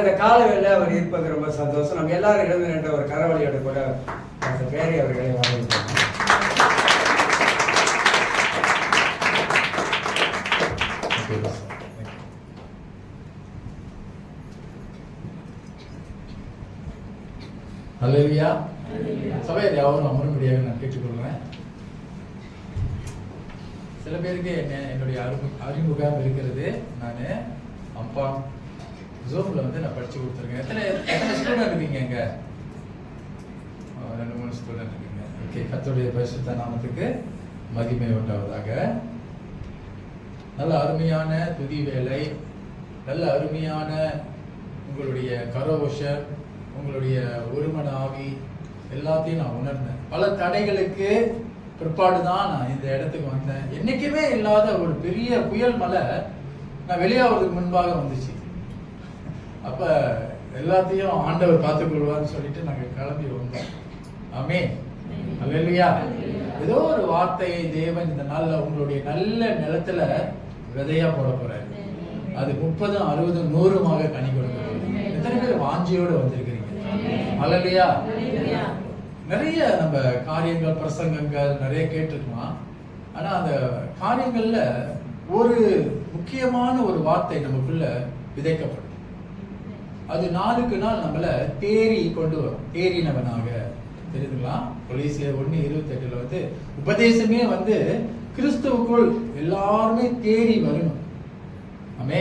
அந்த காலவெளியில் அவர் இருப்பது ரொம்ப சந்தோஷம். நம்ம எல்லாரும் இடம் என்ற ஒரு கரவழியோட கூட பேரி அவர்களை வரவேற்கிறோம். அல்லேலூயா. சபையில் யாரும் அமரும்படியாக நான் கேட்டுக்கொள்கிறேன். சில பேருக்கு என்னுடைய அறிமுகம் இருக்கிறது. நான் அப்பா ஜூம்ல நான் படிச்சு கொடுத்துருக்கேன். எத்தனை ஸ்டூடெண்ட் இருக்கீங்க? இங்க 2-3 ஸ்டூடெண்ட் இருக்கீங்க. ஓகே, கர்த்தருடைய பரிசுத்த நாமத்துக்கு மகிமை உண்டாவதாக. நல்ல அருமையான துதி வேலை, நல்ல அருமையான உங்களுடைய கரோஷம், உங்களுடைய ஒருமன ஆவி எல்லாத்தையும் நான் உணர்ந்தேன். பல தடைகளுக்கு பிற்பாடுதான் நான் இந்த இடத்துக்கு வந்தேன். என்னைக்குமே இல்லாத ஒரு பெரிய புயல் மலை நான் வெளியாவதுக்கு முன்பாக வந்துச்சு. அப்ப எல்லாத்தையும் ஆண்டவர் பார்த்துக் கொள்வார்னு சொல்லிட்டு நாங்க கிளம்பி வந்தோம். ஆமென். அல்லேலூயா. ஏதோ ஒரு வார்த்தையை தேவன் இந்த நாள்ல உங்களுடைய நல்ல நிலத்துல விதையா போட போறாரு. அது 30, 60, 100 கனி கொடுக்க போகுது. எத்தனை பேர் வாஞ்சியோட வந்திருக்கிறீங்க? அல்லேலூயா. நிறைய நம்ம காரியங்கள், பிரசங்கங்கள் நிறைய கேட்டுருக்கலாம். ஆனா அந்த காரியங்கள்ல ஒரு முக்கியமான ஒரு வார்த்தை நமக்குள்ள விதைக்கப்படும். அது நாளுக்கு நாள் நம்மள தேறி கொண்டு வரும். தேறினவனாக தெரியுதுங்களா? கொலோசியர் 1:28 உபதேசமே கிறிஸ்துவுக்குள் எல்லாருமே தேறி வரணும். ஆமே.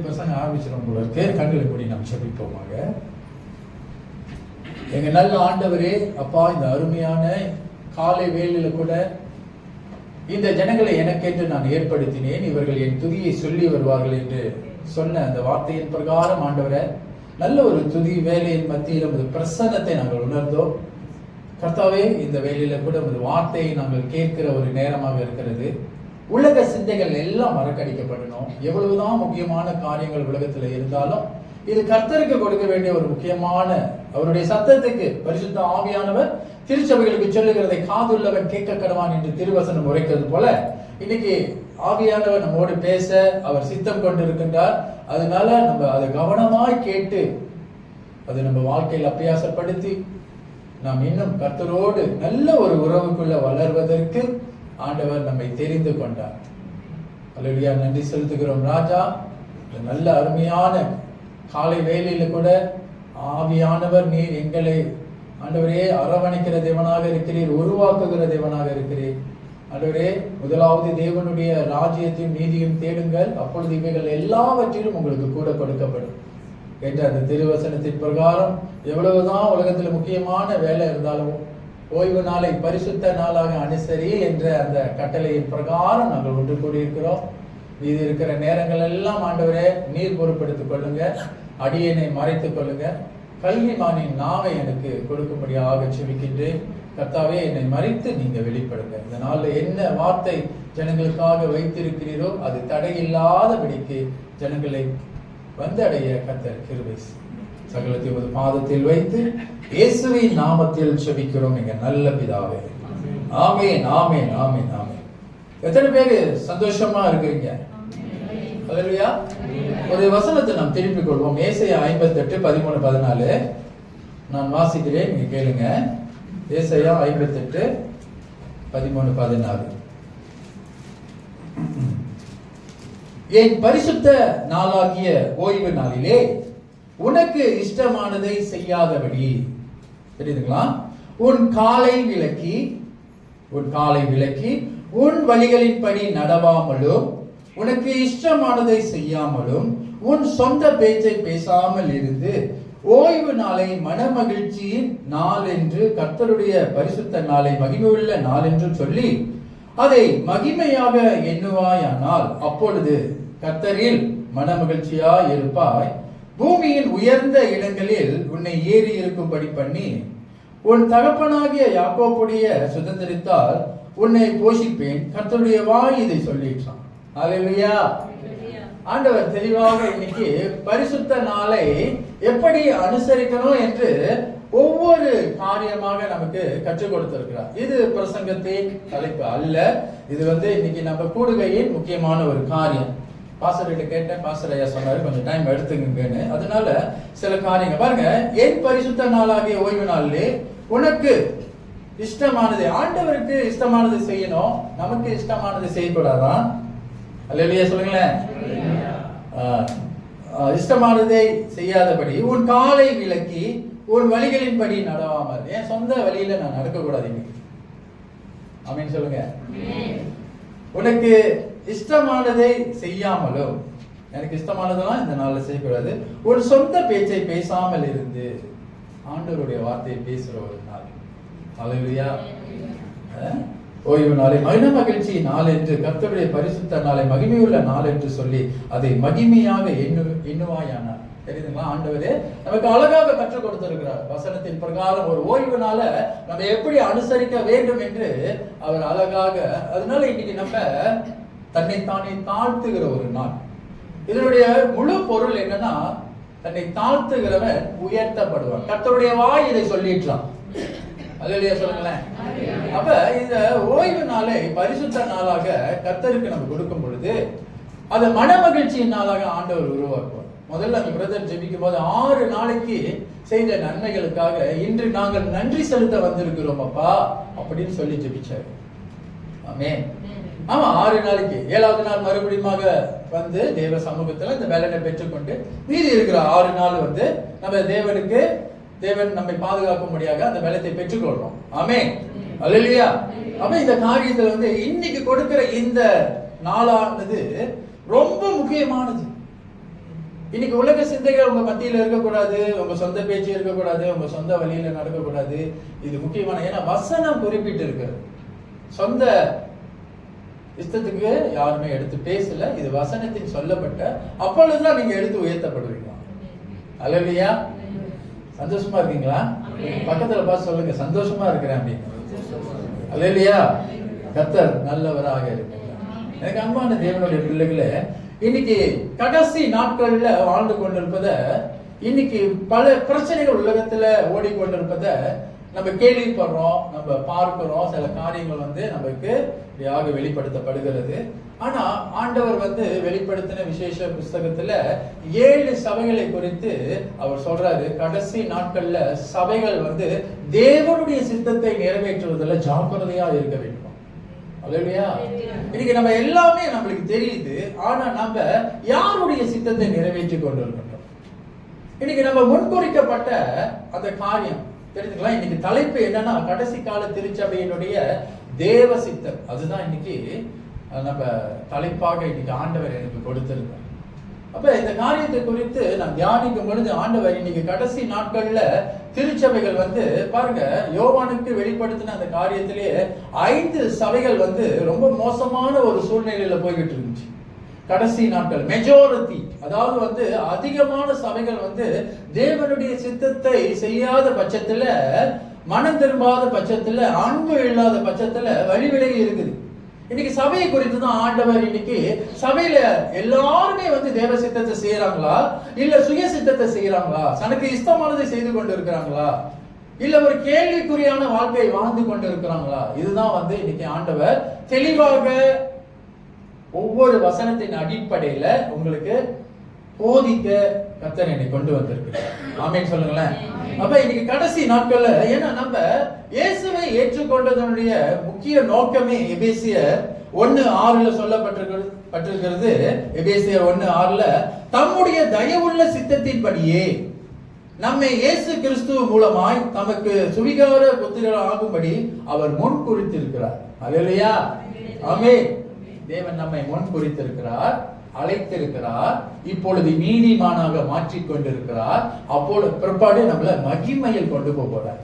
பிரசங்க ஆரம்பிச்சிடும் போல இருக்கு. கண்களை கூடி நாம் செபிப்போமாக. எங்க நல்ல ஆண்டவரே, அப்பா, இந்த அருமையான காலை வேளையில கூட இந்த ஜனங்களை எனக்கென்று நான் ஏற்படுத்தினேன், இவர்கள் என் துதியை சொல்லி வருவார்கள் என்று சொன்ன அந்த வார்த்தையின் பிரகாரம் ஆண்டவரே, நல்ல ஒரு துதி வேலையின் மத்தியில் நமது பிரசன்னத்தை நாங்கள் உணர்ந்தோம். கர்த்தாவே, இந்த வேலையில கூட நமது வார்த்தையை நாங்கள் கேட்கிற ஒரு நேரமாக இருக்கிறது. உலக சிந்தைகள் எல்லாம் மறக்கடிக்கப்படணும். எவ்வளவுதான் முக்கியமான காரியங்கள் உலகத்துல இருந்தாலும் இது கர்த்தருக்கு கொடுக்க வேண்டிய ஒரு முக்கியமான அவருடைய சத்தத்துக்கு பரிசுத்த ஆவியானவர் திருச்சபைகளுக்கு சொல்லுகிறதை காதுள்ளவன் கேட்க கடவான் என்று திருவசனம் உரைக்கிறது போல, இன்னைக்கு ஆவியானவர் நம்மோடு பேச அவர் சித்தம் கொண்டு இருக்கின்றார். அதனால நம்ம அதை கவனமாய் கேட்டு அதை நம்ம வாழ்க்கையில் அபியாசப்படுத்தி நாம் இன்னும் கர்த்தரோடு நல்ல ஒரு உறவுக்குள்ள வளர்வதற்கு ஆண்டவர் நம்மை தெரிந்து கொண்டார். அல்லேலூயா. நன்றி செலுத்துகிறோம் ராஜா. நல்ல அருமையான காலை வேளையில கூட ஆவியானவர் நீர் எங்களை ஆண்டவரே அரவணைக்கிற தேவனாக இருக்கிறீர், உருவாக்குகிற தேவனாக இருக்கிறீர். ஆண்டவரே, முதலாவது தேவனுடைய ராஜ்யத்தையும் நீதியும் தேடுங்கள், அப்பொழுது இவைகள் எல்லாவற்றிலும் உங்களுக்கு கூட கொடுக்கப்படும் என்ற அந்த திருவசனத்தின் பிரகாரம் எவ்வளவுதான் உலகத்துல முக்கியமான வேலை இருந்தாலும் ஓய்வு நாளை பரிசுத்த நாளாக அனுசரி என்ற அந்த கட்டளையின் பிரகாரம் நாங்கள் ஒன்று கூடியிருக்கிறோம். இது இருக்கிற நேரங்கள் எல்லாம் ஆண்டவரே நீர் பொறுப்படுத்திக் கொள்ளுங்க, அடியனை மறைத்துக் கொள்ளுங்க. கல்விமானின் நாவை எனக்கு கொடுக்கும்படியாக செபிக்கின்றேன். கர்த்தாவே, என்னை மறைத்து நீங்க வெளிப்படுங்க. இந்த நாள்ல என்ன வார்த்தை ஜனங்களுக்காக வைத்திருக்கிறீரோ அது தடையில்லாதபடிக்கு ஜனங்களை வந்தடைய கர்த்தர் கிருபை சகலத்தையும் ஒரு பாதத்தில் வைத்து இயேசுவின் நாமத்தில் செபிக்கிறோம் எங்க நல்ல பிதாவே. ஆமென், ஆமென், ஆமென், ஆமென். எத்தனை பேரு சந்தோஷமா இருக்கிறீங்க? அல்லேலூயா. ஒரு வசனத்தை நாம் திருப்பிக் கொள்வோம். ஏசாயா 58, 13, 14 நான் வாசிக்கிறேன், நீங்க கேளுங்க. ஏசாயா 58, 13, 14. என் பரிசுத்த நாளாகிய ஓய்வு நாளிலே உனக்கு இஷ்டமானதை செய்யாதபடி, தெரியுதுங்களா? உன் காலை விலக்கி உன் வழிகளின்படி நடவாமலும் உனக்கு இஷ்டமானதை செய்யாமலும் உன் சொந்த பேச்சை பேசாமல் இருந்து ஓய்வு நாளை மனமகிழ்ச்சியின் நாள் என்று, கர்த்தருடைய பரிசுத்த நாளை மகிமையுள்ள நாள் என்று சொல்லி அதை மகிமையாக எண்ணுவாயானால் அப்பொழுது கர்த்தரில் மனமகிழ்ச்சியாய் இருப்பாய். பூமியின் உயர்ந்த இடங்களில் உன்னை ஏறி இருக்கும்படி பண்ணி உன் தகப்பனாகிய யாக்கோபுடைய சுதந்திரித்தால் உன்னை போஷிப்பேன். கர்த்தருடைய வாய் இதை சொல்லிட்டான். அல்லேலூயா. ஆண்டவர் தெளிவாக இன்னைக்கு பரிசுத்த நாளை எப்படி அனுசரிக்கணும் என்று ஒவ்வொரு காரியமாக நமக்கு கற்றுக் கொடுத்திருக்கிறார். இது பிரசங்கத்தின் தலைப்பு அல்ல. இது இன்னைக்கு நம்ம கூடுகையின் முக்கியமான ஒரு காரியம். பாஸ்டர் கிட்ட கேட்டேன், பாஸ்டர் ஐயா சொன்னாரு கொஞ்சம் டைம் எடுத்துங்கன்னு. அதனால சில காரியங்கள் பாருங்க, என் பரிசுத்த நாளாகிய ஓய்வு நாளிலே உனக்கு இஷ்டமானது, ஆண்டவருக்கு இஷ்டமானது செய்யணும், நமக்கு இஷ்டமானது செய்யக்கூடாதான்? அல்லேலூயா சொல்லுங்களேன். இஷ்டமானதை செய்யாதபடி உன் காலை விலக்கி உன் வழிகளின்படி நடவாமல். என் சொந்த வழியில நான் நடக்கக்கூடாது இன்னைக்கு. ஆமீன் சொல்லுங்க. உனக்கு இஷ்டமானதை செய்யாமலும், எனக்கு இஷ்டமானதெல்லாம் இந்த நாள்ல செய்யக்கூடாது, ஒரு சொந்த பேச்சை பேசாமல் இருந்து ஆண்டவருடைய வார்த்தையை பேசுற ஒரு நாள். அல்லேலூயா. ஓய்வு நாளை மகிழ மகிழ்ச்சி நாள் என்று, கர்த்தருடைய பரிசுத்த நாளை மகிமையுள்ள நாள் என்று சொல்லி அதை மகிமையாக எண்ணுவாயானார். தெரியுதுங்களா? ஆண்டவரே நமக்கு அழகாக கற்றுக் கொடுத்திருக்கிறார். வசனத்தின் பிரகாரம் ஒரு ஓய்வு நாள நம்ம எப்படி அனுசரிக்க வேண்டும் என்று அவர் அழகாக. அதனால இன்னைக்கு நம்ம தன்னைத்தானே தாழ்த்துகிற ஒரு நாள். இதனுடைய முழு பொருள் என்னன்னா, தன்னை தாழ்த்துகிறவன் உயர்த்தப்படுவான். கர்த்தருடைய வாய் இதை சொல்லிட்டான். அல்லேலூயா சொல்லுங்களேன். அப்ப இந்த ஓய்வு நாளை பரிசுத்த நாளாக கர்த்தருக்கு நம்ம கொடுக்கும் பொழுது அதை மன மகிழ்ச்சியின் நாளாக ஆண்டவர் உருவாக்குவார். முதல்ல அந்த பிரதர் ஜெபிக்கும் போது 6 நாளைக்கு செய்த நன்மைகளுக்காக இன்று நாங்கள் நன்றி செலுத்த வந்திருக்கிறோம் அப்பா அப்படின்னு சொல்லி ஜெபிச்சாரு. ஆமென். ஆமா, 6 நாளைக்கு 7வது நாள் மறுபடியும் வந்து தேவ சமூகத்துல இந்த வேலையை பெற்றுக்கொண்டு மீதி இருக்கிற 6 நாள் வந்து நம்ம தேவன் நம்மை பாதுகாக்கும்படியாக அந்த வேலையை பெற்றுக்கொள்றோம். ஆமென். அல்லேலூயா. அப்ப இந்த காரியத்துல வந்து இன்னைக்கு கொடுக்கிற இந்த நாளானது ரொம்ப முக்கியமானது. இன்னைக்கு உலக சிந்தைகள் உங்க மத்தியில இருக்கக்கூடாது, உங்க சொந்த பேச்சு இருக்கக்கூடாது, உங்க சொந்த வழியில நடக்கக்கூடாது. இது முக்கியமான, ஏன்னா வசனம் குறிப்பிட்டு இருக்கிறது. சொந்த இஷ்டத்துக்கு யாருமே எடுத்து பேசல, இது வசனத்தின் சொல்லப்பட்ட. அப்பொழுதுதான் நீங்க எடுத்து உயர்த்தப்படுவீங்க. அல்லேலூயா. சந்தோஷமா இருக்கீங்களா? பக்கத்துல பார்த்து சொல்லுங்க, சந்தோஷமா இருக்கிறேன் அப்படின்னு. அல்லேலூயா. கர்த்தர் நல்லவராக இருக்கிறார். எனக்கு அன்பான தேவனுடைய பிள்ளைகளே, இன்னைக்கு கடைசி நாட்கள்ல வாழ்ந்து கொண்டிருப்பத, இன்னைக்கு பல பிரச்சனைகள் உலகத்துல ஓடிக்கொண்டிருப்பத நம்ம கேள்விப்படுறோம், நம்ம பார்க்கிறோம். சில காரியங்கள் வந்து நமக்கு இப்படியாக வெளிப்படுத்தப்படுகிறது. ஆனா ஆண்டவர் வந்து வெளிப்படுத்தின விசேஷ புஸ்தகத்துல 7 சபைகளை குறித்து அவர் சொல்றாரு. கடைசி நாட்கள்ல சபைகள் வந்து தேவனுடைய சித்தத்தை நிறைவேற்றுவதில் ஜாக்கிரதையா இருக்க வேண்டும். அல்லேலூயா. இன்னைக்கு நம்ம எல்லாமே நம்மளுக்கு தெரியுது, ஆனா நம்ம யாருடைய சித்தத்தை நிறைவேற்றி கொண்டிருக்கின்றோம்? இன்னைக்கு நம்ம முன்குறிக்கப்பட்ட அந்த காரியம் தெரிஞ்சுக்கலாம். இன்னைக்கு தலைப்பு என்னன்னா, கடைசி கால திருச்சபையினுடைய தேவ சித்தம். அதுதான் இன்னைக்கு நம்ம தலைப்பாக இன்னைக்கு ஆண்டவர் எனக்கு கொடுத்திருக்கார். அப்ப இந்த காரியத்தை குறித்து நான் தியானிக்கும் பொழுது ஆண்டவர் இன்னைக்கு கடைசி நாட்கள்ல திருச்சபைகள் வந்து பாருங்க, யோவானுக்கு வெளிப்படுத்தின அந்த காரியத்திலேயே 5 சபைகள் வந்து ரொம்ப மோசமான ஒரு சூழ்நிலையில போய்கிட்டு இருந்துச்சு. கடைசி நாட்கள் மெஜாரிட்டி, அதாவது வந்து அதிகமான சபைகள் வந்து தேவனுடைய சித்தத்தை செய்யாத பட்சத்துல, மனம் திரும்பாத பட்சத்துல, அன்பு இல்லாத பட்சத்துல வழி விலகி இருக்குது. இன்னைக்கு சபையை குறித்து தான் ஆண்டவர் இன்னைக்கு சபையில எல்லாருமே வந்து தேவ சித்தத்தை செய்யறாங்களா, இல்ல சுய சித்தத்தை செய்யறாங்களா, தனக்கு இஷ்டமானதை செய்து கொண்டு இருக்கிறாங்களா, இல்ல ஒரு கேள்விக்குறியான வாழ்க்கையை வாழ்ந்து கொண்டு இருக்கிறாங்களா? இதுதான் வந்து இன்னைக்கு ஆண்டவர் தெளிவாக ஒவ்வொரு வசனத்தின் அடிப்படையில உங்களுக்கு போதிக்க கர்த்தர் என்னை கொண்டு வந்திருக்கிறார். ஆமென் சொல்லுங்களேன். அப்ப இன்னைக்கு கடைசி நாட்கள்ல, ஏன்னா நம்ம இயேசுவை ஏற்றுக்கொண்டதனுடைய முக்கிய நோக்கமே எபேசியர் 1:6 சொல்லப்பட்டிருக்கிறது. எபேசியர் 1:6 தம்முடைய தயவுள்ள சித்தத்தின்படியே நம்மை இயேசு கிறிஸ்து மூலமாய் தமக்கு சுவிகார புத்திரர் ஆகும்படி அவர் முன் குறித்திருக்கிறார். அல்லேலூயா. ஆமென். தேவன் நம்மை முன் குறித்திருக்கிறார், அழைத்திருக்கிறார், இப்பொழுது நீதிமானாக மாற்றிக் கொண்டிருக்கிறார். அப்போது பிற்பாடு நம்மள மகிமையில் கொண்டு போறார்.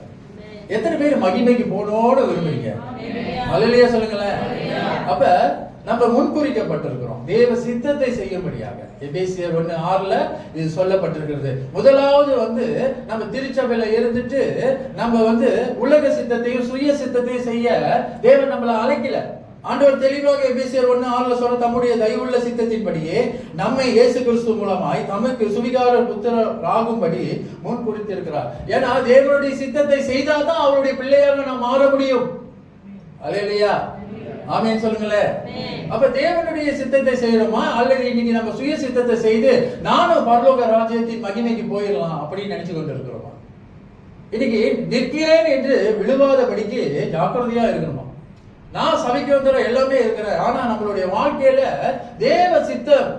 எத்தனை பேர் மகிமைக்கு போனோடு விரும்புறீங்க? அல்லேலூயா சொல்லுங்களேன். அப்ப நம்ம முன்குறிக்கப்பட்டிருக்கிறோம் தேவ சித்தத்தை செய்யும்படியாக. எபேசியர் 1:6 இது சொல்லப்பட்டிருக்கிறது. முதலாவது வந்து நம்ம திருச்சபையில இருந்துட்டு நம்ம வந்து உலக சித்தத்தையும் சுய சித்தத்தையும் செய்ய தேவன் நம்மள அழைக்கல. ஆண்டவர் தெளிவாக எபேசியர் 1:6 சொல்ற தம்முடைய தயவுள்ள சித்தத்தின்படியே நம்மை இயேசு கிறிஸ்து மூலமாய் தமக்கு சுவிகார புத்திரராகும்படி முன் குறித்திருக்கிறார். ஏன்னா தேவனுடைய சித்தத்தை செய்தால்தான் அவருடைய பிள்ளையாக நாம் மாற முடியும். அல்லேலூயா. ஆமென் சொல்லுங்களேன். அப்ப தேவனுடைய சித்தத்தை செய்யறோமா, அல்லது இன்னைக்கு நம்ம சுய சித்தத்தை செய்து நானும் பரலோக ராஜ்யத்தின் மகிமைக்கு போயிடலாம் அப்படின்னு நினைச்சு கொண்டு இருக்கிறோமா? இன்னைக்கு நிற்கிறேன் என்று விழுவாதபடிக்கு ஜாக்கிரதையா இருக்கணுமா? நான் சபைக்கு வந்துற எல்லாமே இருக்கிறேன், ஆனா நம்மளுடைய வாழ்க்கையில தேவ சித்தம்,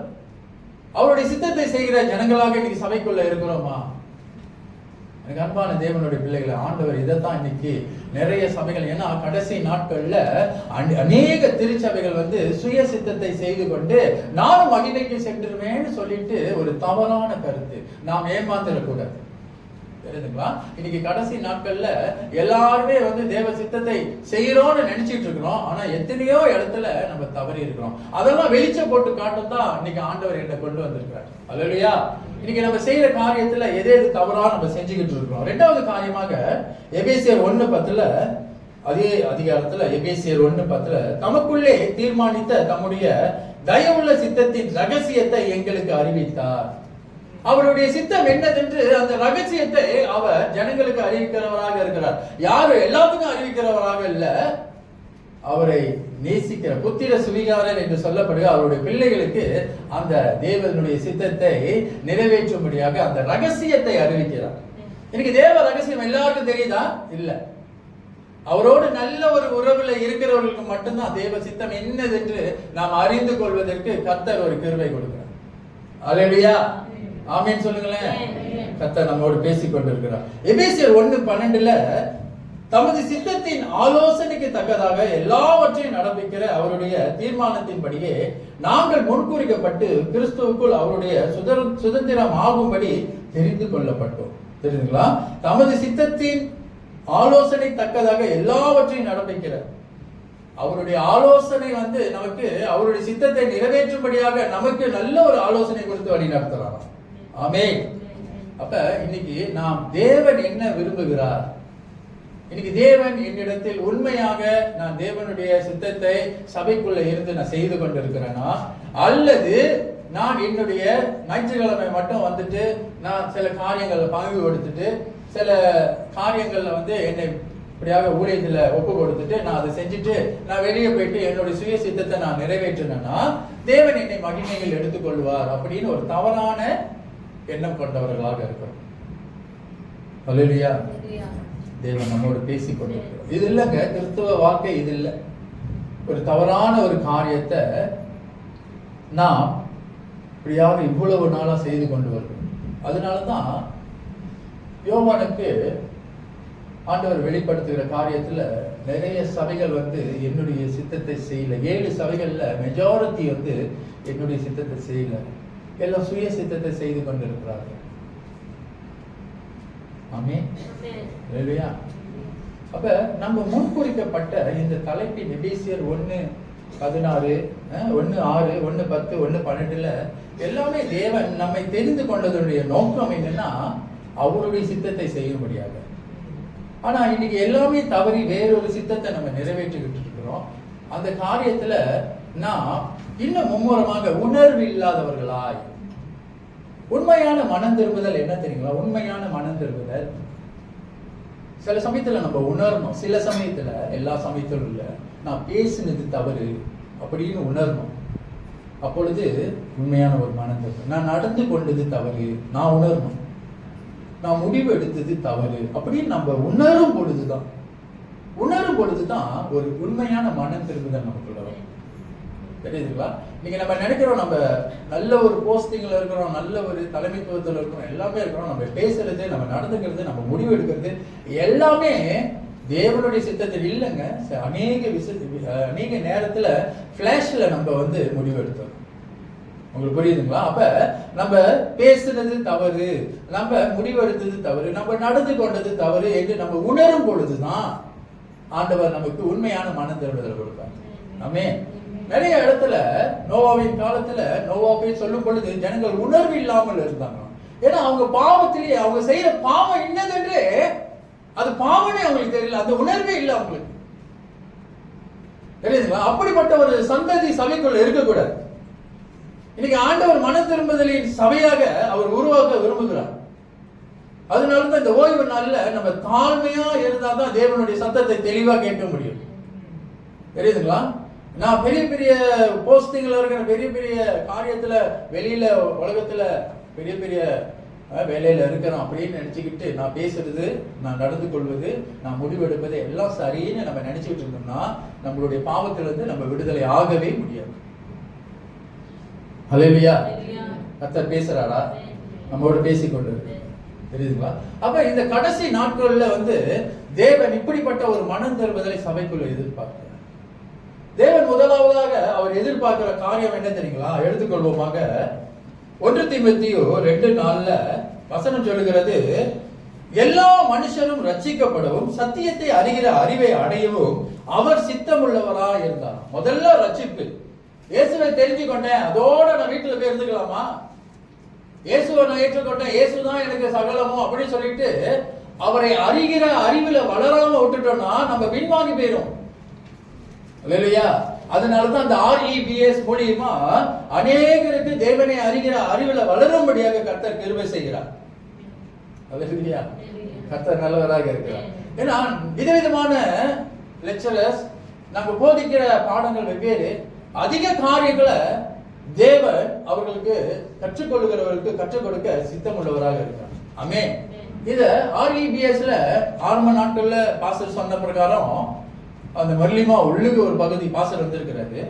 அவருடைய சித்தத்தை செய்கிற ஜனங்களாக இன்னைக்கு சபைக்குள்ள இருக்கிறோமா? எனக்கு அன்பான தேவனுடைய பிள்ளைகளை, ஆண்டவர் இதைத்தான் இன்னைக்கு நிறைய சபைகள், ஏன்னா கடைசி நாட்கள்ல அநேக திருச்சபைகள் சுய சித்தத்தை செய்து கொண்டு நானும் மகிமைக்கு சென்றுருவேன்னு சொல்லிட்டு ஒரு தவறான கருத்து. நாம் ஏமாந்துடக்கூடாது, தெரியுதுங்களா? இன்னைக்கு கடைசி நாட்கள்ல எல்லாருமே தேவ சித்தத்தை செய்யறோம்னு நினைச்சிட்டு இருக்கிறோம், ஆனா எத்தனையோ இடத்துல நம்ம தவறி இருக்கிறோம். அதெல்லாம் வெளிச்சம் போட்டு காட்டத்தான் இன்னைக்கு ஆண்டவர் என்ன கொண்டு வந்திருக்கிறார். அல்லேலூயா. இன்னைக்கு நம்ம செய்யற காரியத்துல எது தவறா நம்ம செஞ்சுக்கிட்டு இருக்கிறோம். இரண்டாவது காரியமாக எபேசியர் 1:10 அதே அதிகாரத்துல எபேசியர் 1:10 தமக்குள்ளே தீர்மானித்த தம்முடைய தயவுள்ள சித்தத்தின் ரகசியத்தை எங்களுக்கு அறிவித்தார். அவருடைய சித்தம் என்னதென்று அந்த ரகசியத்தை அவர் ஜனங்களுக்கு அறிவிக்கிறவராக இருக்கிறார். யாரும் எல்லாத்துக்கும் அறிவிக்கிறவராக இல்ல, அவரை நேசிக்கிற புத்திர சுவிகாரன் என்று சொல்லப்படுகிற அவருடைய பிள்ளைகளுக்கு அந்த தேவனுடைய சித்தத்தை நிறைவேற்றும்படியாக அந்த ரகசியத்தை அறிவிக்கிறார். இன்னைக்கு தேவ ரகசியம் எல்லாருக்கும் தெரியுதா? இல்ல. அவரோடு நல்ல ஒரு உறவுல இருக்கிறவர்களுக்கு மட்டும்தான் தேவ சித்தம் என்னதென்று நாம் அறிந்து கொள்வதற்கு கர்த்தர் ஒரு கிருபை கொடுக்கிறார். அல்லேலூயா. ஆமென் சொல்லுங்களேன். கர்த்தர் நம்மோடு பேசிக் கொண்டிருக்கிறார். எபேசியர் 1:12 தமது சித்தத்தின் ஆலோசனைக்கு தக்கதாக எல்லாவற்றையும் நடப்பிக்கிற அவருடைய தீர்மானத்தின்படியே நாங்கள் முன்குறிக்கப்பட்டு கிறிஸ்துவுக்குள் அவருடைய சுதந்திரம் ஆகும்படி தெரிந்து கொள்ளப்பட்டோம். தெரியுதுங்களா? தமது சித்தத்தின் ஆலோசனை தக்கதாக எல்லாவற்றையும் நடப்பிக்கிற அவருடைய ஆலோசனை நமக்கு அவருடைய சித்தத்தை நிறைவேற்றும்படியாக நமக்கு நல்ல ஒரு ஆலோசனை கொடுத்து வழி நடத்துறாங்க. ஆமென். அப்ப இன்னைக்கு நாம் தேவன் என்ன விரும்புகிறார், இன்னைக்கு தேவன் என்னிடத்தில் உண்மையாக நான் தேவனுடைய சித்தத்தை சபைக்குள்ள இருந்து நான் செய்து கொண்டிருக்கிறேனா, அல்லது நான் என்னுடைய ஞாயிற்றுக்கிழமை மட்டும் நான் சில காரியங்கள்ல பங்கு கொடுத்துட்டு சில காரியங்கள்ல என்னை இப்படியாக ஊழியத்துல ஒப்பு கொடுத்துட்டு நான் அதை செஞ்சுட்டு நான் வெளியே போயிட்டு என்னுடைய சுய சித்தத்தை நான் நிறைவேற்றினேன்னா தேவன் என்னை மகிமையில் எடுத்துக்கொள்வார் அப்படின்னு ஒரு தவறான எண்ணம் கொண்டவர்களாக இருக்கிறோம். அல்லேலூயா. தேவன் நம்மோடு பேசிக் கொண்டிருக்கிறோம். இது இல்லைங்க கிறிஸ்துவ வாழ்க்கை, இது இல்லை. ஒரு தவறான ஒரு காரியத்தை நாம் இப்படியாக இவ்வளவு நாளா செய்து கொண்டு வருகிறோம். அதனாலதான் யோவானுக்கு ஆண்டவர் வெளிப்படுத்துகிற காரியத்துல நிறைய சபைகள் என்னுடைய சித்தத்தை செய்யல. 7 சபைகள்ல மெஜாரிட்டி என்னுடைய சித்தத்தை செய்யல, எல்லாம் சுய சித்தத்தை செய்து கொண்டிருக்கிறார்கள். ஆமென். அல்லேலூயா. அப்ப நம்ம முன்குறிக்கப்பட்ட இந்த தலைப்பின் எபேசியர் 1:16, 1:6, 1:10, 1:12 எல்லாமே தேவன் நம்மை தெரிந்து கொண்டதனுடைய நோக்கம் என்னன்னா அவருடைய சித்தத்தை செய்யும்படியாக. ஆனா இன்னைக்கு எல்லாமே தவறி வேறொரு சித்தத்தை நம்ம நிறைவேற்றிக்கிட்டு இருக்கிறோம். அந்த காரியத்துல நான் இன்னும் மும்முரமாக உணர்வு இல்லாதவர்களாய். உண்மையான மனம் திரும்புதல் என்ன தெரியுங்களா? உண்மையான மனம் திரும்புதல் சில சமயத்துல நம்ம உணரணும், சில சமயத்துல, எல்லா சமயத்திலும் இல்ல, நான் பேசினது தவறு அப்படின்னு உணரணும். அப்பொழுது உண்மையான ஒரு மனம் திரும்புதல். நான் நடந்து கொண்டது தவறு நான் உணரணும், நான் முடிவு எடுத்தது தவறு அப்படின்னு நம்ம உணரும் பொழுதுதான் ஒரு உண்மையான மனம் திரும்புதல் நமக்குள்ள வரும். தெரியுதுங்களா? நீங்க நம்ம நினைக்கிறோம் நம்ம நல்ல ஒரு போஸ்டிங்ல இருக்கிறோம், நல்ல ஒரு தலைமைத்துவத்தில் இருக்கிறோம், எல்லாமே இருக்கிறோம், நம்ம பேசுறது, நம்ம நடந்துக்கிறது, நம்ம முடிவு எடுக்கிறது எல்லாமே தேவனுடைய சித்தத்தில் இல்லைங்க. அநேக நேரத்துல பிளாஷ்ல நம்ம முடிவு எடுத்தோம். உங்களுக்கு புரியுதுங்களா? அப்ப நம்ம பேசுனது தவறு, நம்ம முடிவெடுத்தது தவறு, நம்ம நடந்து கொண்டது தவறு என்று நம்ம உணரும் பொழுதுதான் ஆண்டவர் நமக்கு உண்மையான மனம் திரும்புதல் கொடுப்பார். ஆமென். நிறைய இடத்துல நோவாவின் காலத்துல நோவாவை சொல்லும் பொழுது ஜனங்கள் உணர்வு இல்லாமல் இருந்தாங்க. ஏன்னா அவங்க பாவத்திலேயே அவங்க செய்யற பாவம் என்னதென்று அது பாவமே அவங்களுக்கு தெரியல, அந்த உணர்வே இல்லை அவங்களுக்கு. தெரியுதுங்களா? அப்படிப்பட்ட ஒரு சந்ததி சபைக்குள்ள இருக்கக்கூடாது. இன்னைக்கு ஆண்டவர் மன திரும்புதலின் சபையாக அவர் உருவாக்க விரும்புகிறார். அதனாலதான் இந்த ஓய்வு நாள்ல நம்ம தாழ்மையா இருந்தாதான் தேவனுடைய சத்தத்தை தெளிவா கேட்க முடியும். தெரியுதுங்களா? நான் பெரிய பெரிய போஸ்டிங்ல இருக்கிற, பெரிய பெரிய காரியத்துல, வெளியில உலகத்துல பெரிய பெரிய வேலையில இருக்கிறோம் அப்படின்னு நினைச்சுக்கிட்டு நான் பேசுறது, நான் நடந்து கொள்வது, நான் முடிவெடுப்பது எல்லாம் சரின்னு நம்ம நினைச்சுக்கிட்டு இருந்தோம்னா நம்மளுடைய பாவத்திலிருந்து நம்ம விடுதலை ஆகவே முடியாது. ஹல்லேலூயா. கர்த்தர் பேசுறாரா? நம்மோட பேசிக்கொண்டு தெரியுதுங்களா? அப்ப இந்த கடைசி நாட்கள்ல தேவன் இப்படிப்பட்ட ஒரு மனம் தருவதை சபைக்குள்ள எதிர்பார்க்கிறார். தேவன் முதலாவதாக அவர் எதிர்பார்க்கிற காரியம் என்ன தெரியுங்களா? எடுத்துக்கொள்வோமாக 1 தீமோத்தேயு 2:4 வசனம் சொல்லுகிறது, எல்லா மனுஷரும் ரட்சிக்கப்படவும் சத்தியத்தை அறிகிற அறிவை அடையவும் அவர் சித்தமுள்ளவரா இருந்தார். முதல்ல ரட்சிப்பு. இயேசுவை தெரிஞ்சுக்கொண்டேன், அதோட நான் வீட்டுல போய் இருந்துக்கலாமா? இயேசுவை நான் ஏற்றுக்கொண்டேன், இயேசுதான் எனக்கு சகலமும் அப்படின்னு சொல்லிட்டு அவரை அறிகிற அறிவுல வளராம விட்டுட்டோம்னா நம்ம பின்வாங்கி போயிரும். இல்லையா? அதனாலதான் அந்த REBS மூலியமா அநேகருக்கு தேவனை அறிகிற அறிவுல வளரும்படியாக கர்த்தர் கிருபை செய்கிறார். இல்லையா? கர்த்தர் நல்லவராக இருக்கிறார். ஏன்னா விதவிதமான லெக்சரர்ஸ், நம்ம போதிக்கிற பாடங்கள் வெவ்வேறு, அதிக காரியங்களை தேவன் அவர்களுக்கு கற்றுக்கொள்ளுகிறவர்களுக்கு கற்றுக் கொடுக்க சித்தம் உள்ளவராக இருக்கிறார். ஆமென். இத REBSல ஆரம்ப நாட்கள்ல பாஸ்டர் சொன்ன பிரகாரம் அந்த மர்லிமா உள்ளுக்கு ஒரு பகுதி பாஸ்டர் வந்திருக்கிறாரு.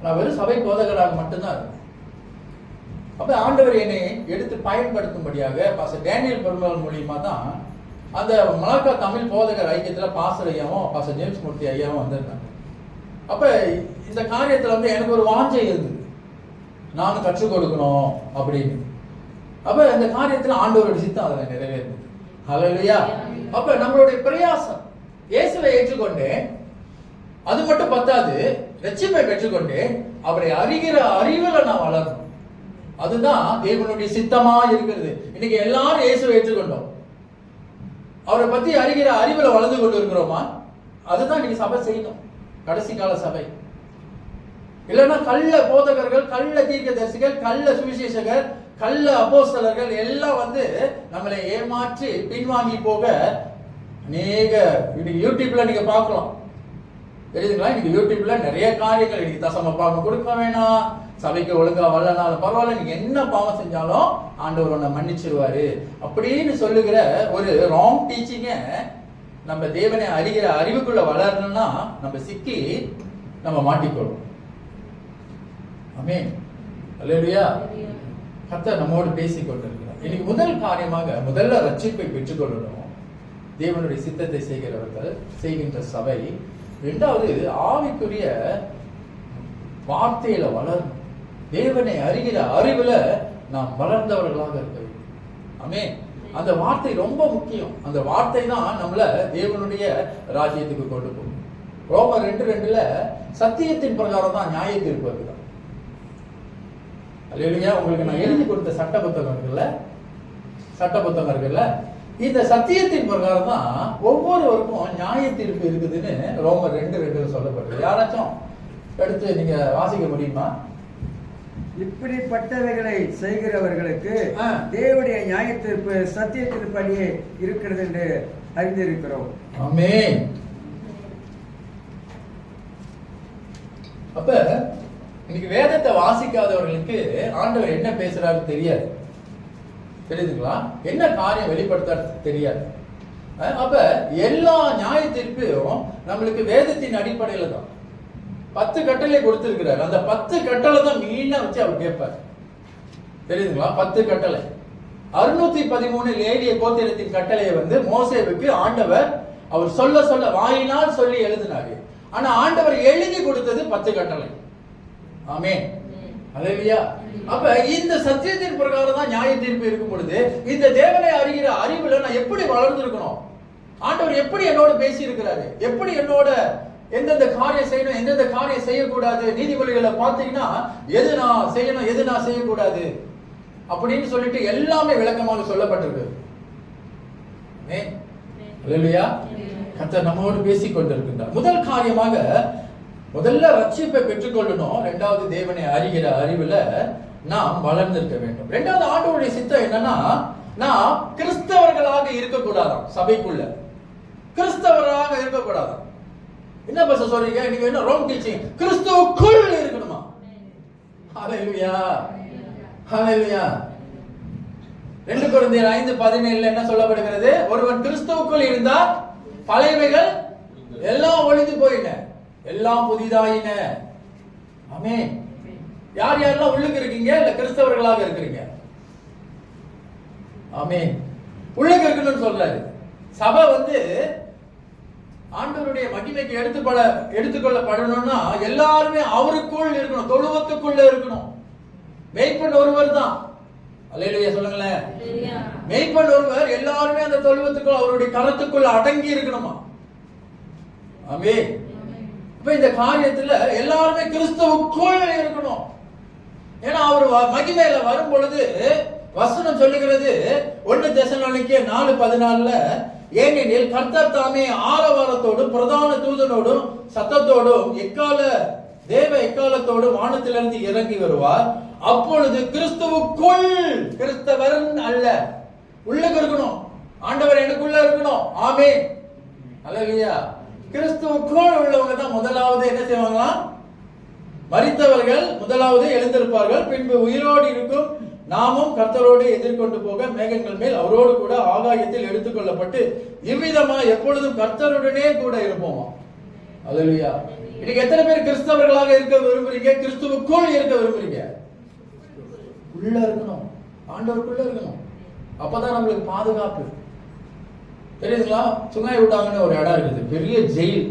நான் வெறும் சபை போதகராக மட்டும்தான் இருக்கேன். அப்ப ஆண்டவர் என்னை எடுத்து பயன்படுத்தும்படியாக பாஸ்டர் டேனியல் பெருமாள் மூலியமா தான் அந்த மலாக்கா தமிழ் போதகர் ஐக்கியத்துல பாஸ்டர் ஐயாவும் பாஸ்டர் ஜேம்ஸ் மூர்த்தி ஐயாவும் வந்திருந்தாங்க. அப்ப இந்த காரியத்துல எனக்கு ஒரு வாஞ்சை இருந்தது, நானும் கற்றுக் கொடுக்கணும் அப்படின்னு. அப்ப இந்த காரியத்துல ஆண்டவரோட சித்தம் அதை நிறைவேறுது. ஹல்லேலூயா. அப்ப நம்மளுடைய பிரயாசம், இயேசுவை ஏற்றுக்கொண்டேன், அது மட்டும் பத்தாது, ரட்சிப்பை பெற்றுக்கொண்டேன், அவரை அறிகிற அறிவுல நான் வளரணும். அதுதான் தேவனுடைய சித்தமா இருக்கிறது. இன்னைக்கு எல்லாரும் இயேசுவை ஏற்றுக்கொண்டோம், அவரை பத்தி அறிகிற அறிவுல வளர்ந்து கொண்டு இருக்கிறோமா? அதுதான் இன்னைக்கு சபை செய்யணும், கடைசி கால சபை. இல்லைன்னா கள்ள போதகர்கள், கள்ள தீர்க்கதரிசிகள், கள்ள சுவிசேஷகர், கள்ள அப்போஸ்தலர்கள் எல்லாம் நம்மளை ஏமாற்றி பின்வாங்கி போக அநேக யூடியூப்ல நீங்க பார்க்கலாம். தெரியுதுங்களா? இன்னைக்கு யூடியூப்ல நிறைய காரியங்கள், இன்னைக்கு தசம பாவம் கொடுக்க வேணாம், சபைக்கு ஒழுங்கா வரலனாலும் பரவாயில்ல, நீங்க என்ன பாவம் செஞ்சாலும் ஆண்டவர் உன்னை மன்னிச்சிருவாரு அப்படின்னு சொல்லுகிற ஒரு ராங் டீச்சிங்க நம்ம தேவனை அறிகிற அறிவுக்குள்ள வளரணும்னா நம்ம சிக்கி நம்ம மாட்டிக்கொள்ளும். ஆமென். அல்லேலூயா. கர்த்தர் நம்மோடு பேசிக் கொண்டிருக்கிறார். இன்னைக்கு முதல் காரியமாக முதல்ல ரட்சிப்பை பெற்றுக்கொள்ளணும், தேவனுடைய சித்தத்தை செய்கிறவர்கள் செய்கின்ற சபை. இரண்டாவது ஆவிக்குரிய வார்த்தையில வளரணும், தேவனை அறிகிற அறிவுல நாம் வளர்ந்தவர்களாக இருக்க வேண்டும். ஆமென். அந்த வார்த்தை ரொம்ப முக்கியம். அந்த வார்த்தை தான் நம்மள தேவனுடைய ராஜ்யத்துக்கு கொண்டு போகும். ரோமர் 2:2 சத்தியத்தின் பிரகாரம் தான் நியாய தீர்ப்பு வருகிறார். அல்லேலூயா. உங்களுக்கு நான் எழுதி கொடுத்த சட்ட புத்தகம் இருக்குல்ல, இந்த சத்தியத்தின் பிரகாரம் தான் ஒவ்வொருவருக்கும் நியாய தீர்ப்பு இருக்குதுன்னு ரோமர் 2:2 சொல்லப்பட்டது. யாராச்சும் எடுத்து நீங்க வாசிக்க முடியுமா? இப்படிப்பட்டவைகளை செய்கிறவர்களுக்கு தேவனுடைய நியாய தீர்ப்பு சத்தியத்தின்படியே இருக்கிறது என்று அறிந்திருக்கிறோம். ஆமென். அப்ப இன்னைக்கு வேதத்தை வாசிக்காதவர்களுக்கு ஆண்டவர் என்ன பேசுறாரு தெரியாது. தெரியுதுங்களா? என்ன காரியம் வெளிப்படுத்த தெரியாது. அப்ப எல்லா நியாய தீர்ப்பையும் நம்மளுக்கு வேதத்தின் அடிப்படையில தான் 10 கட்டளை கொடுத்திருக்கிறார். அந்த 10 கட்டளை தான் மீனா வச்சு அவர் கேட்பார். தெரியுதுங்களா? 10 கட்டளை. 613 லேவிய கோத்திரத்தின் கட்டளையை மோசேவுக்கு ஆண்டவர் அவர் சொல்ல சொல்ல வாயினால் சொல்லி எழுதினாரு. ஆனா ஆண்டவர் எழுதி கொடுத்தது 10 கட்டளை. ஆமென். அல்லேலூயா. அப்ப இந்த சத்தியத்தின் பிரகாரம் தான் நியாய தீர்ப்பு இருக்கும் பொழுது இந்த தேவனை அறிகிற அறிவுல நான் எப்படி வளர்ந்திருக்கணும், ஆண்டவர் எப்படி என்னோட பேசி இருக்கிறாரு, எப்படி என்னோட எந்தெந்த காரியம் செய்யணும், எந்தெந்த காரியம் செய்யக்கூடாது, நீதிபதிகளை பார்த்தீங்கன்னா எது நான் செய்யணும், எது நான் செய்யக்கூடாது அப்படின்னு சொல்லிட்டு எல்லாமே விளக்கமாக சொல்லப்பட்டிருக்கு. அல்லேலூயா. கர்த்தர் நம்மோடு பேசிக் கொண்டிருக்கின்றார். முதல் காரியமாக முதல்ல ரட்சிப்பை பெற்றுக்கொள்ளணும். இரண்டாவது தேவனை அறிகிற அறிவுல நாம் வளர்ந்திருக்க வேண்டும். இரண்டாவது ஆண்டவருடைய சித்தம் என்னன்னா, நாம் கிறிஸ்தவர்களாக இருக்கக்கூடாதாம். சபைக்குள்ள கிறிஸ்தவராக இருக்கக்கூடாதாம். என்ன பாச சொல்றீங்க? நீங்க என்ன ராங் டீச்சிங்? கிறிஸ்துவுக்குள் இருக்கணுமா? ஹalleluya, ஹalleluya. 2 கொரிந்தியர் 5:17 என்ன சொல்லப்படுகிறது? ஒருவன் கிறிஸ்துவுக்குள் இருந்தால் பழையவைகள் எல்லாம் ஒழிந்து போயின, எல்லாம் புதிதாயின. ஆமென். யார் யாரெல்லாம் உள்ளுக்கு இருக்கீங்க? இல்ல கிறிஸ்தவர்களாக இருக்கிறீங்க? ஆமென். உள்ளுக்கு இருக்கணும்னு சொல்றாரு. சபை ஆண்டவருடைய மகிமைக்கு எடுத்துக்கொள்ளப்படணும்னா எல்லாருமே அவருக்குள் இருக்கணும், தொழுவத்துக்குள்ள இருக்கணும். மேய்ப்பன் ஒருவர் தான். அல்லேலூயா சொல்லுங்களேன். மேய்ப்பன் ஒருவர், எல்லாருமே அந்த தொழுவத்துக்குள் அவருடைய கரத்துக்குள்ள அடங்கி இருக்கணுமா? ஆமென். இப்ப இந்த காரியத்துல எல்லாருமே கிறிஸ்துவுக்குள் இருக்கணும். ஏன்னா அவர் மகிமையில வரும் பொழுது வசனம் சொல்லுகிறது 1 தெசலோனிக்கேயர் 4:14, ஏனெனில் கர்த்தர் தாமே ஆரவாரத்தோடும் பிரதான தூதனோடும் சத்தத்தோடும் தேவ எக்காலத்தோடும் வானத்திலிருந்து இறங்கி வருவார். அப்பொழுது கிறிஸ்துவுக்குள், கிறிஸ்தவன் அல்ல, உள்ளுக்கு இருக்கணும். ஆண்டவர் எனக்குள்ள இருக்கணும். ஆமென். அல்லேலூயா. கிறிஸ்துவுக்குள் உள்ளவங்க தான் முதலாவது என்ன செய்வாங்களாம்? மரித்தவர்கள் முதலாவது எழுந்திருப்பார்கள். பின்பு உயிரோடு இருக்கும் நாமும் கர்த்தரோடு எதிர்கொண்டு போக மேகங்கள் மேல் அவரோடு கூட ஆகாயத்தில் எடுத்துக்கொள்ளப்பட்டு இவ்விதமா எப்பொழுதும் கர்த்தருடனே கூட இருப்போமா? அல்லேலூயா. இன்னைக்கு எத்தனை பேர் கிறிஸ்தவர்களாக இருக்க விரும்புறீங்க? கிறிஸ்துவுக்குள் இருக்க விரும்புறீங்க? உள்ள இருக்கணும், ஆண்டவருக்குள்ள இருக்கணும். அப்பதான் நம்மளுக்கு பாதுகாப்பு. தெரியுதுங்களா? சுங்காய் விடாங்கன்னு ஒரு இடம் இருக்குது, பெரிய ஜெயில்.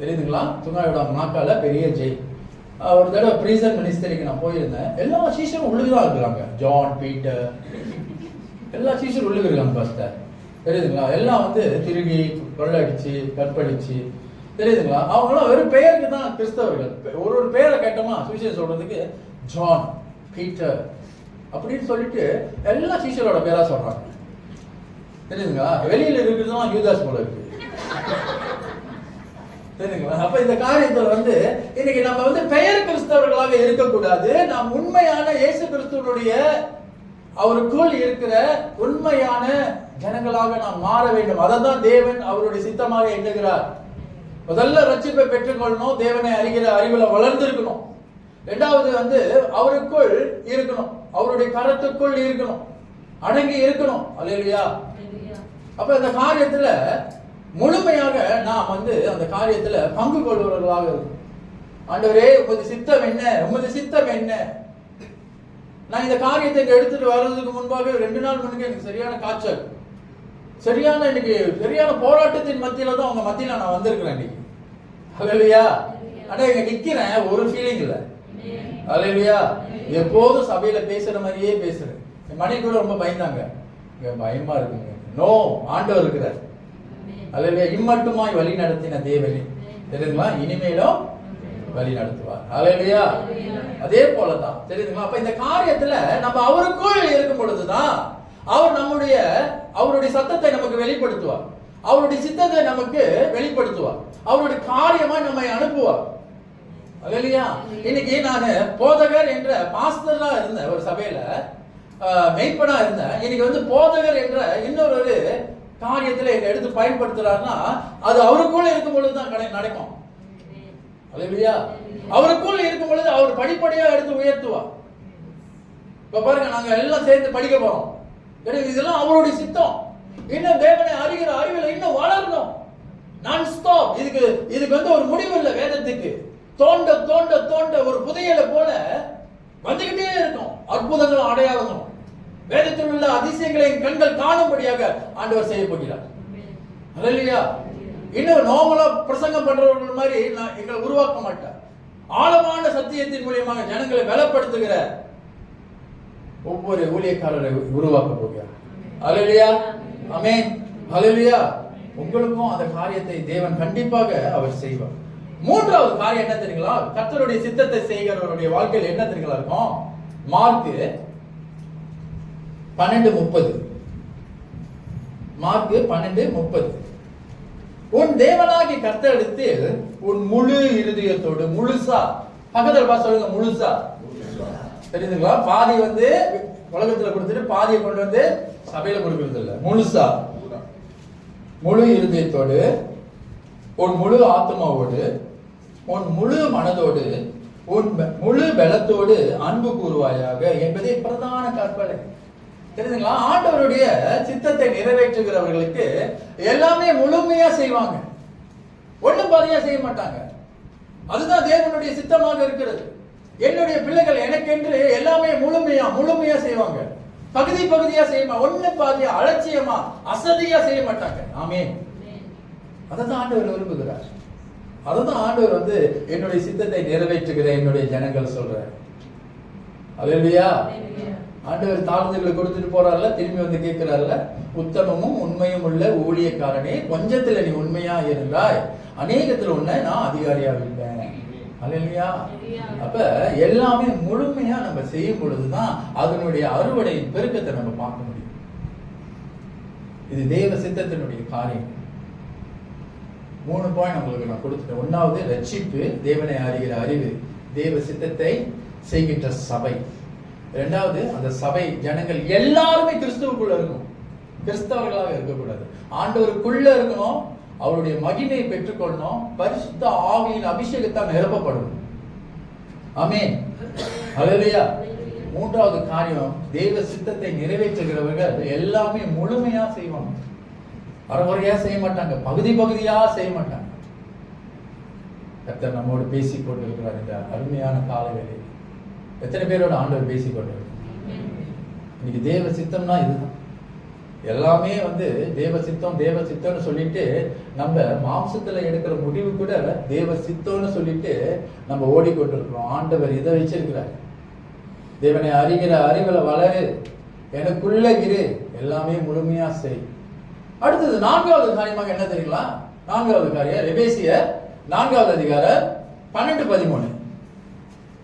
தெரியுதுங்களா? சுங்காய் விடாங்க நாக்கால பெரிய ஜெயில். ஒரு தடவை பிரீசன் மினிஸ்டருக்கு நான் போயிருந்தேன். எல்லா சீஷரும் உள்ளுக்குதான் இருக்கிறாங்க. ஜான், பீட்டர், எல்லா சீஷரும் உள்ளுக்கு இருக்காங்க பாஸ்டர். தெரியுதுங்களா? எல்லாம் திருடி, கொள்ளடிச்சு, கற்பழிச்சு, தெரியுதுங்களா? அவங்களாம் வெறும் பெயருக்கு தான் கிறிஸ்தவர்கள். ஒரு பெயரை கேட்டோமா சுவிசேஷம் சொல்றதுக்கு ஜான், பீட்டர் அப்படின்னு சொல்லிட்டு எல்லா சீஷரோட பேரா சொல்றாங்க. தெரியுதுங்களா? வெளியில இருக்கிறதுலாம் யூதாஸ் போல இருக்கு. தெரியுதுங்களா? அப்ப இந்த காரியத்துல இன்னைக்கு நம்ம பெயர் கிறிஸ்தவர்களாக இருக்கக்கூடாது. நாம் உண்மையான இயேசு கிறிஸ்துவனுடைய அவருக்குள் இருக்கிற உண்மையான ஜனங்களாக நாம் மாற வேண்டும். அதான் தேவன் அவருடைய சித்தமாக எண்ணுகிறார். முதல்ல ரட்சிப்பை பெற்றுக்கொள்ளணும், தேவனை அறிகிற அறிவுல வளர்ந்திருக்கணும். இரண்டாவது அவருக்குள் இருக்கணும், அவருடைய கரத்துக்குள் இருக்கணும், அடங்கி இருக்கணும். அல்லேலூயா. அப்ப இந்த காரியத்துல முழுமையாக நாம் அந்த காரியத்துல பங்கு கொள்வர்களாக இருக்கும். ஆண்டவரே உமது சித்தம் என்ன, உமது சித்தம் என்ன? நான் இந்த காரியத்தை எடுத்துட்டு வர்றதுக்கு முன்பாக 2 நாள் முன்னாடி எனக்கு சரியான காய்ச்சல், இன்னைக்கு சரியான போராட்டத்தின் மத்தியில தான் உங்க மத்தியில நான் வந்திருக்கிறேன் இன்னைக்கு. அல்லேலூயா. ஆனா இங்க நிக்கிறேன், ஒரு ஃபீலிங் இல்ல. அல்லேலூயா. எப்போதும் சபையில பேசுற மாதிரியே பேசுறேன். என் மனைவி கூட ரொம்ப பயந்தாங்க, பயமா இருக்குங்க. நோ, ஆண்டவர் இருக்கிறார். அல்லேலூயா. இம்மட்டுமாய் வழி நடத்தின தேவனே, தெரியுதுங்களா, இனிமேலும் வழி நடத்துவார். அல்லேலூயா. அதே போலதான், தெரியுதுங்களா? அப்ப இந்த காரியத்துல நம்ம அவருக்குள் இருக்கும் பொழுதுதான் அவர் அவருடைய சத்தத்தை நமக்கு வெளிப்படுத்துவார், அவருடைய சித்தத்தை நமக்கு வெளிப்படுத்துவார், அவருடைய காரியமா நம்மை அனுப்புவார். அல்லேலூயா. இன்னைக்கு நான் போதகர் என்ற பாஸ்டரா இருந்த ஒரு சபையில மெய்ப்பனா இருந்தேன். இன்னைக்கு போதகர் என்ற இன்னொரு காரியத்துல என்னை எடுத்து பயன்படுத்துறாருன்னா அது அவருக்குள்ள இருக்கும் பொழுதுதான் நடக்கும். அல்லேலூயா. அவருக்குள்ள இருக்கும் பொழுது அவர் படிப்படியா எடுத்து உயர்த்துவார். இப்ப பாருங்க, நாங்க எல்லாம் சேர்ந்து படிக்க போறோம். இதெல்லாம் அவருடைய சித்தம். இன்னும் தேவனை அறிகிற அறிவில் இன்னும் வளரணும். நான் ஸ்டாப். இதுக்கு ஒரு முடிவு இல்லை. வேதத்துக்கு தோண்ட தோண்ட தோண்ட ஒரு புதையலை போல வந்துகிட்டே இருக்கும். அற்புதங்களும் அடையாளங்களும் வேதத்தில் உள்ள அதிசயங்களை கண்கள் காணும்படியாக ஆண்டவர் செய்ய போகிறார். அல்லேலூயா. இன்னும் நார்மலா பிரசங்கம் பண்றவர்கள் மாதிரி எங்களை உருவாக்க மாட்டார். ஆழமான சத்தியத்தின் மூலியமாக ஜனங்களை பலப்படுத்துகிற ஒவ்வொரு ஊழியக்காரரை உருவாக்க போகிறார். அல்லேலூயா. ஆமென். அல்லேலூயா. உங்களுக்கும் அந்த காரியத்தை தேவன் கண்டிப்பாக அவர் செய்வார். மூன்றாவது காரியம் என்ன தெரியுங்களா? கர்த்தருடைய சித்தத்தை செய்கிறவருடைய வாழ்க்கையில் என்ன தெரியுங்களா இருக்கும்? மார்க்கு 12:30. மார்க்கு 12:30. உன் தேவனாகிய கர்த்தரிடத்தில் உன் முழு இருதயத்தோடு, முழுசா, பக்கத்துல பார்த்து சொல்லுங்க, முழுசா. தெரியுதுங்களா? பாதி உலகத்துல கொடுத்துட்டு பாதியை கொண்டு சபையில கொடுக்கறது இல்ல. முழுசா, முழு இருதயத்தோடு, உன் முழு ஆத்மாவோடு, உன் முழு மனதோடு, உன் முழு பலத்தோடு அன்பு கூறுவாயாக என்பதே பிரதான கற்பனை. தெரியுதுங்களா? ஆண்டவருடைய சித்தத்தை நிறைவேற்றுகிறவர்களுக்கு எல்லாமே முழுமையா செய்வாங்க, ஒண்ணும் பாதியா செய்ய மாட்டாங்க. அதுதான் தேவனுடைய சித்தமாக இருக்கிறது. என்னுடைய பிள்ளைகள் எனக்கென்று எல்லாமே முழுமையா செய்வாங்க, பகுதி பகுதியா செய்ய, ஒண்ணு பாதியா அலட்சியமா அசதியா செய்ய மாட்டாங்க. ஆமென். அதான் ஆண்டவர் விரும்புகிறார். அதுதான் ஆண்டவர் என்னுடைய சித்தத்தை நிறைவேற்றுகிற என்னுடைய ஜனங்கள் சொல்றாரு. அல்லேலூயா. ஆண்டவர் தாழ்ந்துகளை கொடுத்துட்டு போறாருல, திரும்பி கேட்கிறாருல, உத்தமமும் உண்மையும் உள்ள ஊழியக்காரனே, கொஞ்சத்துல நீ உண்மையா இருந்தாய், அநேகத்துல உன்னை நான் அதிகாரியா விட்டேன். அல்லேலூயா. அப்ப எல்லாமே முழுமையா நம்ம செய்யும் பொழுதுதான் அதனுடைய அறுவடையின் பெருக்கத்தை நம்ம பார்க்க முடியும். இது தேவ சித்தத்தினுடைய காரியம். 3 பாயிண்ட் உங்களுக்கு நான் கொடுத்துட்டேன். 1வது ரட்சிப்பு, தேவனை அறிகிற அறிவு, தேவ சித்தத்தை செய்கின்ற சபை. 2வது அந்த சபை ஜனங்கள் எல்லாருமே கிறிஸ்துவுக்குள்ள இருக்கணும், கிறிஸ்தவர்களாக இருக்கக்கூடாது, ஆண்டவருக்குள்ள இருக்கணும், அவருடைய மகிமையை பெற்றுக்கொள்ளணும், பரிசுத்த ஆவியின் அபிஷேகத்தால் நிரப்பப்படணும். ஆமென். அல்லேலூயா. 3வது காரியம், தேவ சித்தத்தை நிறைவேற்றுகிறவர்கள் எல்லாமே முழுமையா செய்வாங்க, அறகுறையா செய்ய மாட்டாங்க, பகுதி பகுதியா செய்ய மாட்டாங்க. கர்த்தர் நம்மோடு பேசிக் கொண்டிருக்கிறார் இந்த அருமையான காலவேளையில். எத்தனை பேரோட ஆண்டவர் பேசிக் கொண்டிருக்கிறார்? இன்னைக்கு தேவ சித்தம்னா இதுதான். எல்லாமே தேவ சித்தம்னு சொல்லிட்டு நம்ம மாம்சத்துல எடுக்கிற முடிவு கூட தேவ சித்தம்னு சொல்லிட்டு நம்ம ஓடிக்கொண்டிருக்கிறோம். ஆண்டவர் இதை வச்சிருக்கிறார். தேவனை அறிகிற அறிவுல வளரு, எனக்குள்ள இரு, எல்லாமே முழுமையா செய். அடுத்தது 4வது காரியமாக என்ன தெரியுங்களா? 4வது காரியம் எபேசியர் 4வது அதிகாரம் 12-13.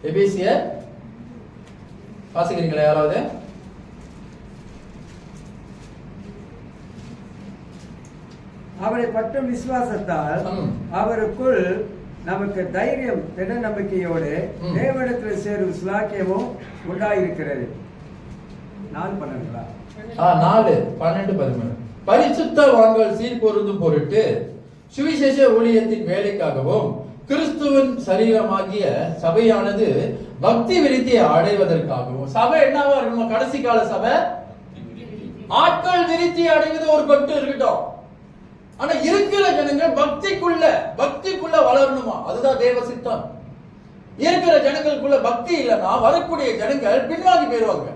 எபேசியர் வாசிக்கிறீங்களா யாராவது? அவரை பற்றும் விசுவாசத்தால் அவருக்குள் நமக்கு தைரியம் திட நம்பிக்கையோடு தேவனிடத்தில் சேரும் சுலாக்கியமும் உண்டாயிருக்கிறது. 4:12. 4:12-13. பரிசுத்தவான்கள் சீர்பொருந்தும் பொருட்டு சுவிசேஷ ஊழியத்தின் வேலைக்காகவும் கிறிஸ்துவின் சரீரமாகிய சபையானது பக்தி விருத்தியை அடைவதற்காகவும். சபை என்னவா இருக்கணும்? கடைசி கால சபை ஆட்கள் விருத்தி அடைவது ஒரு பட்டு இருக்கட்டும், ஆனா இருக்கிற ஜனங்கள் பக்திக்குள்ள வளரணுமா? அதுதான் தேவ சித்தம். இருக்கிற ஜனங்களுக்குள்ள பக்தி இல்லைன்னா வரக்கூடிய ஜனங்கள் பின்வாங்கி போயிருவாங்க.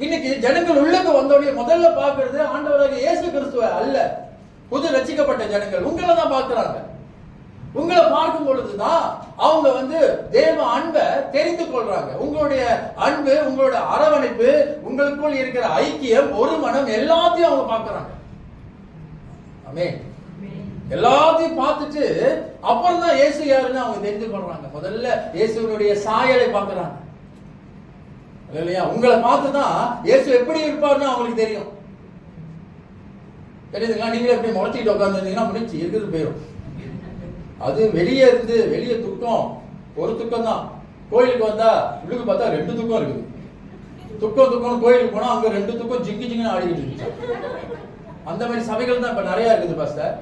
இன்னைக்கு ஜனங்கள் உள்ளுக்கு வந்தோடைய முதல்ல பார்க்கிறது ஆண்டவராகிய இயேசு கிறிஸ்துவை அல்ல, புது ரட்சிக்கப்பட்ட ஜனங்கள் உங்களை தான் பார்க்கிறாங்க. உங்களை பார்க்கும் பொழுதுதான் அவங்க தேவ அன்பை தெரிந்து கொள்றாங்க. உங்களுடைய அன்பு, உங்களோட அரவணைப்பு, உங்களுக்குள் இருக்கிற ஐக்கியம், ஒரு மனம், எல்லாத்தையும் அவங்க பார்க்கிறாங்க. ஆமென். எல்லாத்தையும் பார்த்துட்டு அப்புறம் தான் இயேசு யாருன்னு அவங்க தெரிந்து கொள்றாங்க. முதல்ல இயேசுனுடைய சாயலை பார்க்கிறாங்க. இல்லையா? உங்களை பார்த்துதான் இயேசு எப்படி இருப்பார்னு அவங்களுக்கு தெரியும். தெரியுதுங்களா? நீங்களே எப்படி முறைச்சிட்டு உட்காந்துருந்தீங்கன்னா முடிச்சு இருக்கிறது போயிடும். அது வெளியே துக்கம், ஒரு துக்கம் தான். கோயிலுக்கு வந்தா உள்ளுக்கு பார்த்தா 2 துக்கம் இருக்குது. துக்கம் கோயிலுக்கு போனா அங்க 2 துக்கம் ஜிங்குன்னு ஆடிக்கிட்டு இருந்துச்சு. அந்த மாதிரி சபைகள் தான் இப்ப நிறைய இருக்குது பாஸ்டர்.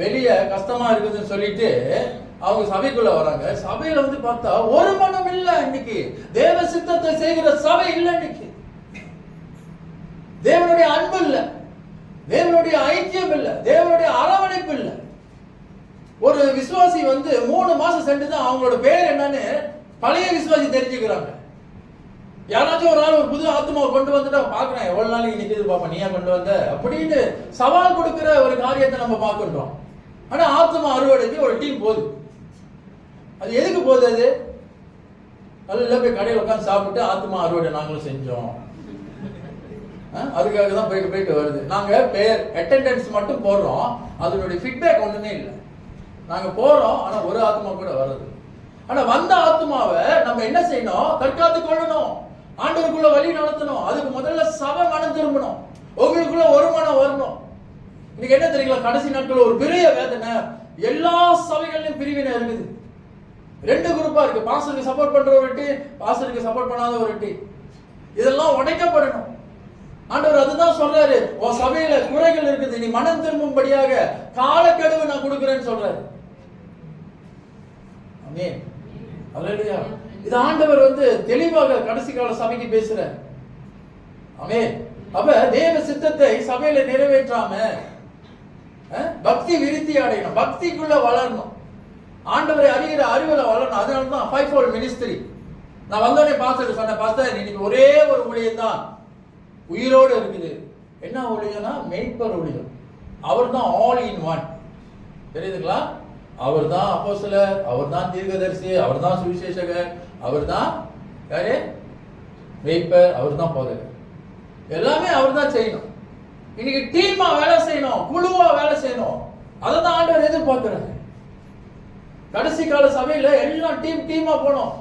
வெளியே கஷ்டமா இருக்குதுன்னு சொல்லிட்டு அவங்க சபைக்குள்ள வராங்க. சபையில பார்த்தா ஒரு மனம் இல்ல. இன்னைக்கு தேவ சித்தத்தை செய்கிற சபை இல்ல. இன்னைக்கு தேவனுடைய அன்பு இல்ல, தேவனுடைய ஐக்கியம் இல்ல, தேவனுடைய அரவணைப்பு இல்ல. ஒரு விசுவாசி 3 மாசம் சென்றுதான் அவங்களோட பேர் என்னன்னு பழைய விசுவாசி தெரிஞ்சுக்கிறாங்க. யாராச்சும் ஒரு ஆள் ஒரு புது ஆத்மாவை கொண்டு வந்துட்டா பாக்குறேன், எவ்வளவு நாளைக்கு நிக்குது பாப்பா, நீயா கொண்டு வந்த அப்படின்னு சவால் கொடுக்கிற ஒரு காரியத்தை நம்ம பார்க்கின்றோம். ஆனா ஆத்மா அறுவடைக்கு ஒரு டீம் போகுது. அது எதுக்கு போகுது? அது நல்லா போய் கடையில் உட்காந்து சாப்பிட்டு ஆத்மா அறுவடை நாங்களும் செஞ்சோம், அதுக்காக தான் போயிட்டு வருது. நாங்க பேர் அட்டெண்டன்ஸ் மட்டும் போடுறோம், அதனுடைய ஃபீட்பேக் ஒண்ணுமே இல்லை. நாங்க போறோம், ஆனா ஒரு ஆத்மா கூட வருது. ஆனா வந்த ஆத்மாவை நம்ம என்ன செய்யணும்? தற்காத்து கொள்ளணும், ஆண்டவருக்குள்ள வழி நடத்தணும். அதுக்கு முதல்ல சபை மனம் திரும்பணும், உங்களுக்குள்ள ஒரு மனம் வரணும். இன்னைக்கு என்ன தெரியுங்களா? கடைசி நாட்கள் ஒரு பெரிய வேதனை, எல்லா சபைகளிலும் பிரிவினை இருக்குது. 2 குரூப்பா இருக்கு. பாஸ்டருக்கு சப்போர்ட் பண்ற ஒரு டீம், பாஸ்டருக்கு சப்போர்ட் பண்ணாத ஒரு டீம். இதெல்லாம் உடைக்கப்படணும். ஆண்டவர் அதுதான் சொல்றாரு, உன் சபையில குறைகள் இருக்குது, நீ மனம் திரும்பும்படியாக காலக்கெடுவை நான் கொடுக்கிறேன்னு சொல்றாரு. ஆமென். அல்லேலூயா. இது ஆண்டவர் தெளிவாக கடைசி கால சபைக்கு பேசுறார். ஆமென். அப்ப தேவ சித்தத்தை சபையில நிறைவேற்றாம பக்தி விருத்தி அடையணும், பக்திக்குள்ள வளரணும், ஆண்டவரை அறிகிற அறிவுல வளரணும். அதனாலதான் 5-fold மினிஸ்ட்ரி. நான் வந்தோடனே பாஸ்டர் சொன்னேன், பாஸ்டர் இன்னைக்கு ஒரே ஒரு ஊழியம் தான் உயிரோடு இருக்குது. என்ன ஊழியம்னா மேய்ப்பர் ஊழியம். அவர் தான் ஆல் இன் ஒன். தெரியுதுங்களா? அவர் தான் அப்போஸ்தலர், அவர் தான் தீர்க்கதரிசி, அவர் தான் சுவிசேஷகர், அவர் தான் யாரு மேய்ப்பர், அவர் தான் போதகர். எல்லாமே அவர் தான் செய்யணும். இன்னைக்கு டீமா வேலை செய்யணும், குழுவா வேலை செய்யணும். அதை தான் ஆண்டவர் எதிர்பார்க்கிறாரு. கடைசி கால சபையில எல்லாம் டீமா போனோம்.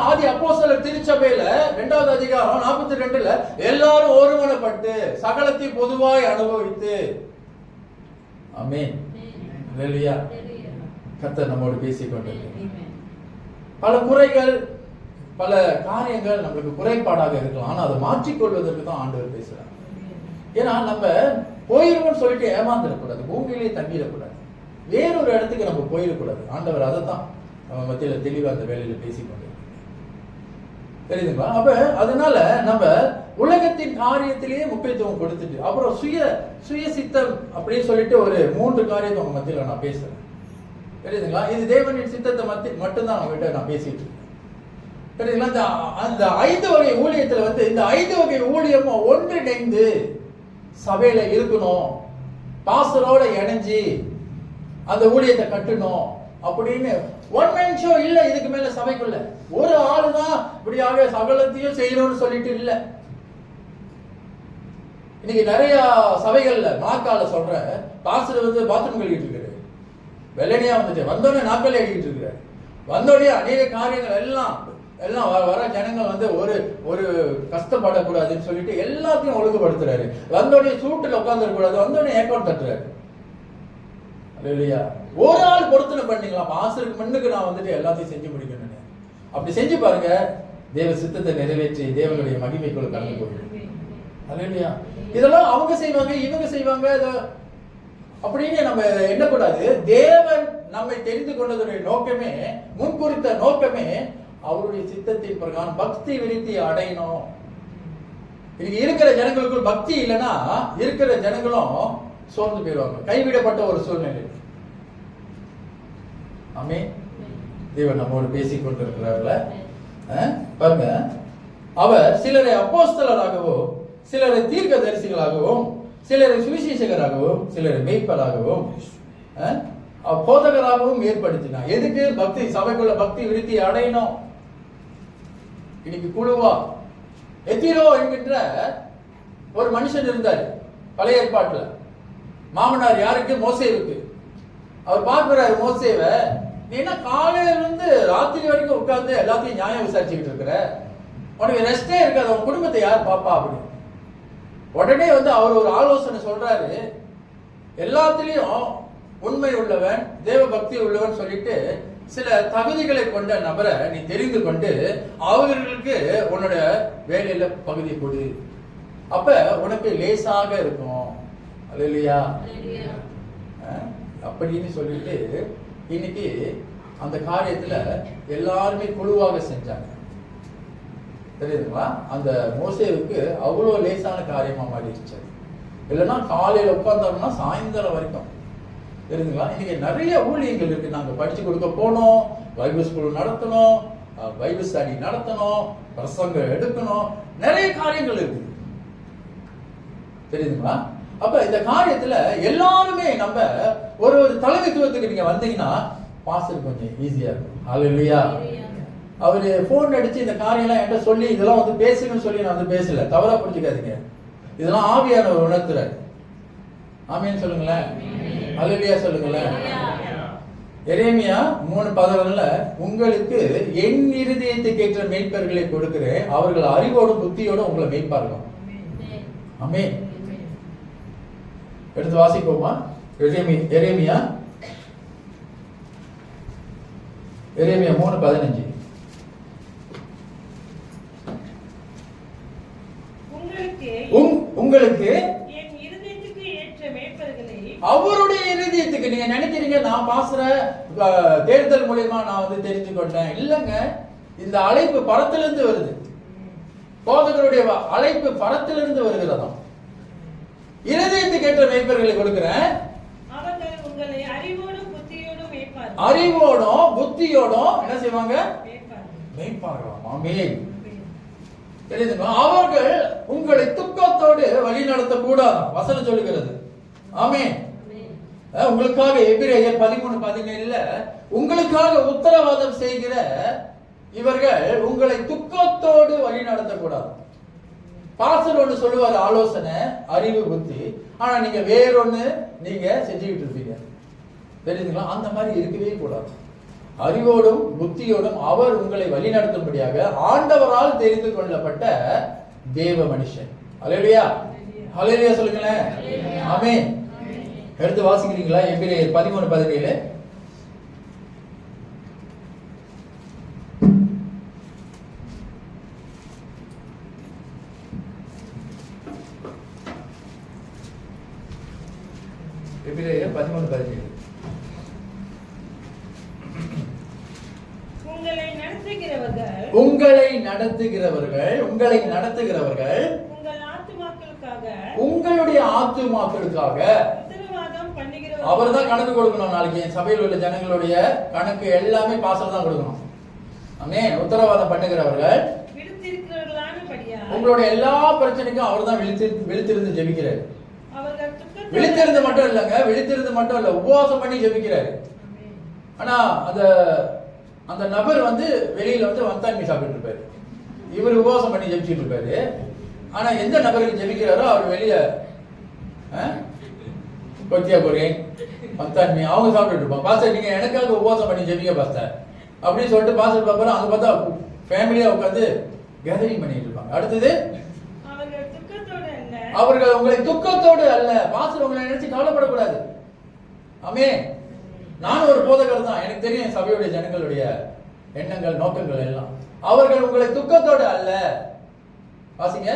ஆதி அப்போஸ்தலர் திருச்சபையில 2வது அதிகாரம் 42ல எல்லாரும் ஒருமனப்பட்டு சகலத்தையும் பொதுவாய் அனுபவித்து. ஆமென். அல்லேலூயா. கர்த்தர் நம்மோடு பேசிக் கொண்டிருக்கிறார். பல குறைகள், பல காரியங்கள் நம்மளுக்கு குறைபாடாக இருக்கலாம். ஆனா அதை மாற்றிக்கொள்வதற்கு தான் ஆண்டவர் பேசுறார். ஏன்னா நம்ம போயிருவோம்னு சொல்லிட்டு ஏமாந்துடக்கூடாது, பூமியிலே தங்கிடக்கூடாது, வேறொரு இடத்துக்கு நம்ம போயிடக்கூடாது. ஆண்டவர் அதை தான் நம்ம மத்தியில தெளிவா அந்த வேலையில பேசிக்கொண்டு தெரியுதுங்களா? அப்ப அதனால நம்ம உலகத்தின் காரியத்திலேயே முக்கியத்துவம் கொடுத்துட்டு அப்புறம் சுய சித்தம் அப்படின்னு சொல்லிட்டு ஒரு 3 காரியத்தை உங்க மத்தியில நான் பேசுறேன். தெரியுதுங்களா? இது தேவனின் சித்தத்தை மட்டும்தான் அவங்ககிட்ட நான் பேசிட்டு இருக்கேன். தெரியுதுங்களா? அந்த 5 வகை ஊழியத்துல இந்த 5 வகை ஊழியமும் ஒன்றிணைந்து சபையில இருக்கணும், பாஸ்டரோட இணைஞ்சு அந்த ஊழியத்தை கட்டணும் அப்படின்னு ஒன் மேன் ஷோ இல்ல. இதுக்கு மேல சபைக்குள்ள ஒரு ஆளு தான் இப்படியாக சகலத்தையும் செய்யணும்னு சொல்லிட்டு இல்ல. இன்னைக்கு நிறைய சபைகள்ல நாக்கால சொல்ற பாஸ்டர் பாத்ரூம் கழுவிட்டு இருக்காரு, வெள்ளனியா வந்தோடனே நாக்காலே அடிக்கிட்டு இருக்கிறாரு, வந்தோடனே அநேக காரியங்கள் எல்லாம் வர ஜனங்கள் ஒரு கஷ்டப்படக்கூடாதுன்னு சொல்லிட்டு எல்லாத்தையும் ஒழுங்குபடுத்துறாரு. வந்தோடனே சூட்டுல உட்கார்ந்துடக்கூடாது, வந்தோடனே ஏக்கௌண்ட் தட்டுறாரு. இல்லையா? ஒரு ஆள் பொருத்தனை பண்ணீங்களா, ஆசிரியருக்கு முன்னுக்கு நான் எல்லாத்தையும் செஞ்சு முடிக்கணும். அப்படி செஞ்சு பாருங்க, தேவ சித்தத்தை நிறைவேற்றி தேவனுடைய மகிமைக்குள்ள கலந்து போயிடும். இல்லையா? இதெல்லாம் அவங்க செய்வாங்க, இவங்க செய்வாங்க அப்படின்னு நம்ம எண்ணக்கூடாது. தேவன் நம்மை தெரிந்து கொண்டதுடைய நோக்கமே, முன்குறித்த நோக்கமே அவருடைய சித்தத்தின் பிரகாரம் பக்தி விருத்தி அடையணும். இன்னைக்கு இருக்கிற ஜனங்களுக்குள் பக்தி இல்லைன்னா இருக்கிற ஜனங்களும் சோர்ந்து போயிடுவாங்க, கைவிடப்பட்ட ஒரு சூழ்நிலை. ஆமென். தேவன் நம்மோடு பேசிக் கொண்டிருக்கிறார்ல. பாருங்க, அவர் சிலரை அப்போஸ்தலராகவும் சிலரை தீர்க்கதரிசிகளாகவும் சிலரை சுவிசேஷகராகவும் சிலரை மேய்ப்பராகவும் போதகராகவும் ஏற்படுத்தினார். எதுக்கு? பக்தி, சபைக்குள்ள பக்தி விருத்தி அடையணும். இன்னைக்கு குழுவா எத்திரோ என்கின்ற ஒரு மனுஷன் இருந்தார் பழைய ஏற்பாட்டுல. மாமனார் யாருக்கு? மோசேவுக்கு. அவர் பார்க்கிறாரு மோசேவை, நீ என்ன காலையில இருந்து ராத்திரி வரைக்கும் உட்கார்ந்து எல்லாத்தையும் நியாயம் விசாரிச்சுக்கிட்டு இருக்கிற, உனக்கு ரெஸ்டே இருக்காது, உன் குடும்பத்தை யார் பாப்பா அப்படின்னு. உடனே அவர் ஒரு ஆலோசனை சொல்றாரு, எல்லாத்திலையும் உண்மை உள்ளவன், தேவ பக்தி உள்ளவன் சொல்லிட்டு சில தகுதிகளை கொண்ட நபரை நீ தெரிந்து கொண்டு அவர்களுக்கு உன்னோட வேலையில பகுதி கொடு, அப்ப உனக்கு லேசாக இருக்கும். அல்லேலூயா. அப்படின்னு சொல்லிட்டு இன்னைக்கு அந்த காரியத்துல எல்லாருமே குழுவாக செஞ்சாங்க. தெரியுதுங்களா? அந்த மோசேவுக்கு அவ்வளவு லேசான காரியமா மாறிடுச்சு. இல்லைன்னா காலையில உட்கார்ந்தோம்னா சாயந்தரம் வரைக்கும். தெரியுதுங்களா? இன்னைக்கு நிறைய ஊழியங்கள் இருக்கு. நாங்க படிச்சு கொடுக்க போனோம், பைபிள் ஸ்கூல் நடத்தணும், பைபிள் ஸ்டடி நடத்தணும், பிரசங்கம் எடுக்கணும், நிறைய காரியங்கள் இருக்கு. தெரியுதுங்களா? அப்ப இந்த காரியத்துல எல்லாருமே நம்ம ஒரு தலைமைத்துவத்துக்கு நீங்க வந்தீங்கன்னா பாஸ்டர் கொஞ்சம் ஈஸியா இருக்கும். ஹல்லேலூயா. அவரு போன் அடிச்சு இந்த காரியம் எல்லாம் என்கிட்ட சொல்லி இதெல்லாம் பேசணும்னு சொல்லி நான் பேசல, தவறா புரிஞ்சுக்காதீங்க. இதெல்லாம் ஆவியானவர் உணர்த்துறாரு. ஆமீன் சொல்லுங்களேன். ஹல்லேலூயா சொல்லுங்களேன். எரேமியா 3:11 உங்களுக்கு என் இருதயத்துக்கு ஏற்ற மேய்ப்பர்களை கொடுக்கிறேன், அவர்கள் அறிவோடும் புத்தியோடும் உங்களை மேய்ப்பார்கள். ஆமென். எடுத்து வாசிப்போமா? எரேமியா 3:15. உங்களுக்கு உங்களுக்கு என் இருதயத்துக்கு ஏற்ற மேய்ப்பர்களை, அவருடைய இருதயத்துக்கு. நீங்க நினைக்கிறீங்க நான் பாசுற தேர்தல் மூலியமா நான் வந்து தெரிஞ்சு கொண்டேன். இல்லங்க, இந்த அழைப்பு பரத்திலிருந்து வருது. போதகருடைய அழைப்பு பரத்திலிருந்து வருகிறதாம். இருதயத்துக்கு ஏற்ற மேய்ப்பர்களை கொடுக்கிறேன். அவர்கள் உங்களை அறிவோடும் புத்தியோடும் மேய்ப்பார்கள். அறிவோடும் புத்தியோடும் என்ன செய்வாங்க? மேய்ப்பார்கள். ஆமென். தெரியுதுங்களா? அவர்கள் உங்களை துக்கத்தோடு வழி நடத்த கூடாது வசனம் சொல்லுகிறது. ஆமென். உங்களுக்காக எபிரேயர் 13:17 உங்களுக்காக உத்தரவாதம் செய்கிற இவர்கள் உங்களை துக்கத்தோடு வழி நடத்தக்கூடாது. பாஸ்டர் ஒன்று சொல்லுவார், ஆலோசனை, அறிவு, புத்தி. ஆனா நீங்க வேறொன்னு நீங்க செஞ்சுக்கிட்டு இருப்பீங்க. தெரியுதுங்களா? அந்த மாதிரி இருக்கவே கூடாது. அறிவோடும் புத்தியோடும் அவர் உங்களை வழி நடத்தும்படியாக ஆண்டவரால் தெரிந்து கொள்ளப்பட்ட தேவ மனுஷன். அல்லேலூயா, அல்லேலூயா சொல்லுங்களேன். ஆமென். எடுத்து வாசிக்கிறீங்களா? எபிரேயர் 13:17. எபிரேயர் 13:17. உங்களை நடத்துகிறவர்கள் உங்கள் ஆத்துமாக்களுக்காக, உங்களுடைய ஆத்துமாக்களுக்காக உத்தரவாதம் பண்ணுகிறவர்கள். அவர் தான் கணக்கு கொடுக்கணும். நாளைக்கு என் சபையில் உள்ள ஜனங்களுடைய கணக்கு எல்லாமே பாஸ்டர் தான் கொடுக்கணும். ஆமென். உத்தரவாதம் பண்ணுகிறவர்கள் விழித்திருக்கிறவர்களானபடியால் உங்களுடைய எல்லா பிரச்சனைக்கும் அவர் தான் விழித்திருந்து ஜெபிக்கிறார். அவர்கள் துக்கத்தோடு விழித்திருந்து மட்டும் இல்லைங்க, விழித்திருந்து மட்டும் இல்ல, உபவாசம் பண்ணி ஜெபிக்கிறாரு. ஆனா அந்த நபர் வந்து வெளியில வந்து வந்தாண்மை சாப்பிட்டு இருப்பாரு. இவர் உபவாசம் பண்ணி ஜெபிச்சுட்டு இருப்பாரு. ஆனா எந்த நபருக்கு ஜெபிக்கிறாரோ அவர் வெளிய கொத்தியா போறேன் வந்தாண்மை அவங்க சாப்பிட்டு இருப்பாங்க. பாஸ்டர் நீங்க எனக்காக உபவாசம் பண்ணி ஜெபிக்க பாஸ்டர் அப்படின்னு சொல்லிட்டு பாஸ்டர் பாப்பாரு. அங்க பார்த்தா ஃபேமிலியா உட்காந்து கேதரிங் பண்ணிட்டு இருப்பாங்க. அடுத்தது அவர்கள் உங்களை துக்கத்தோடு அல்ல. பாஸ்டர் உங்களை நினைச்சு கவலைப்படக்கூடாது. ஆமென். நான் ஒரு போதகர் தான், எனக்கு தெரியும் சபையுடைய ஜனங்களுடைய எண்ணங்கள் நோக்கங்கள் எல்லாம். அவர்கள் உங்களை துக்கத்தோடு அல்ல, வாசிங்க,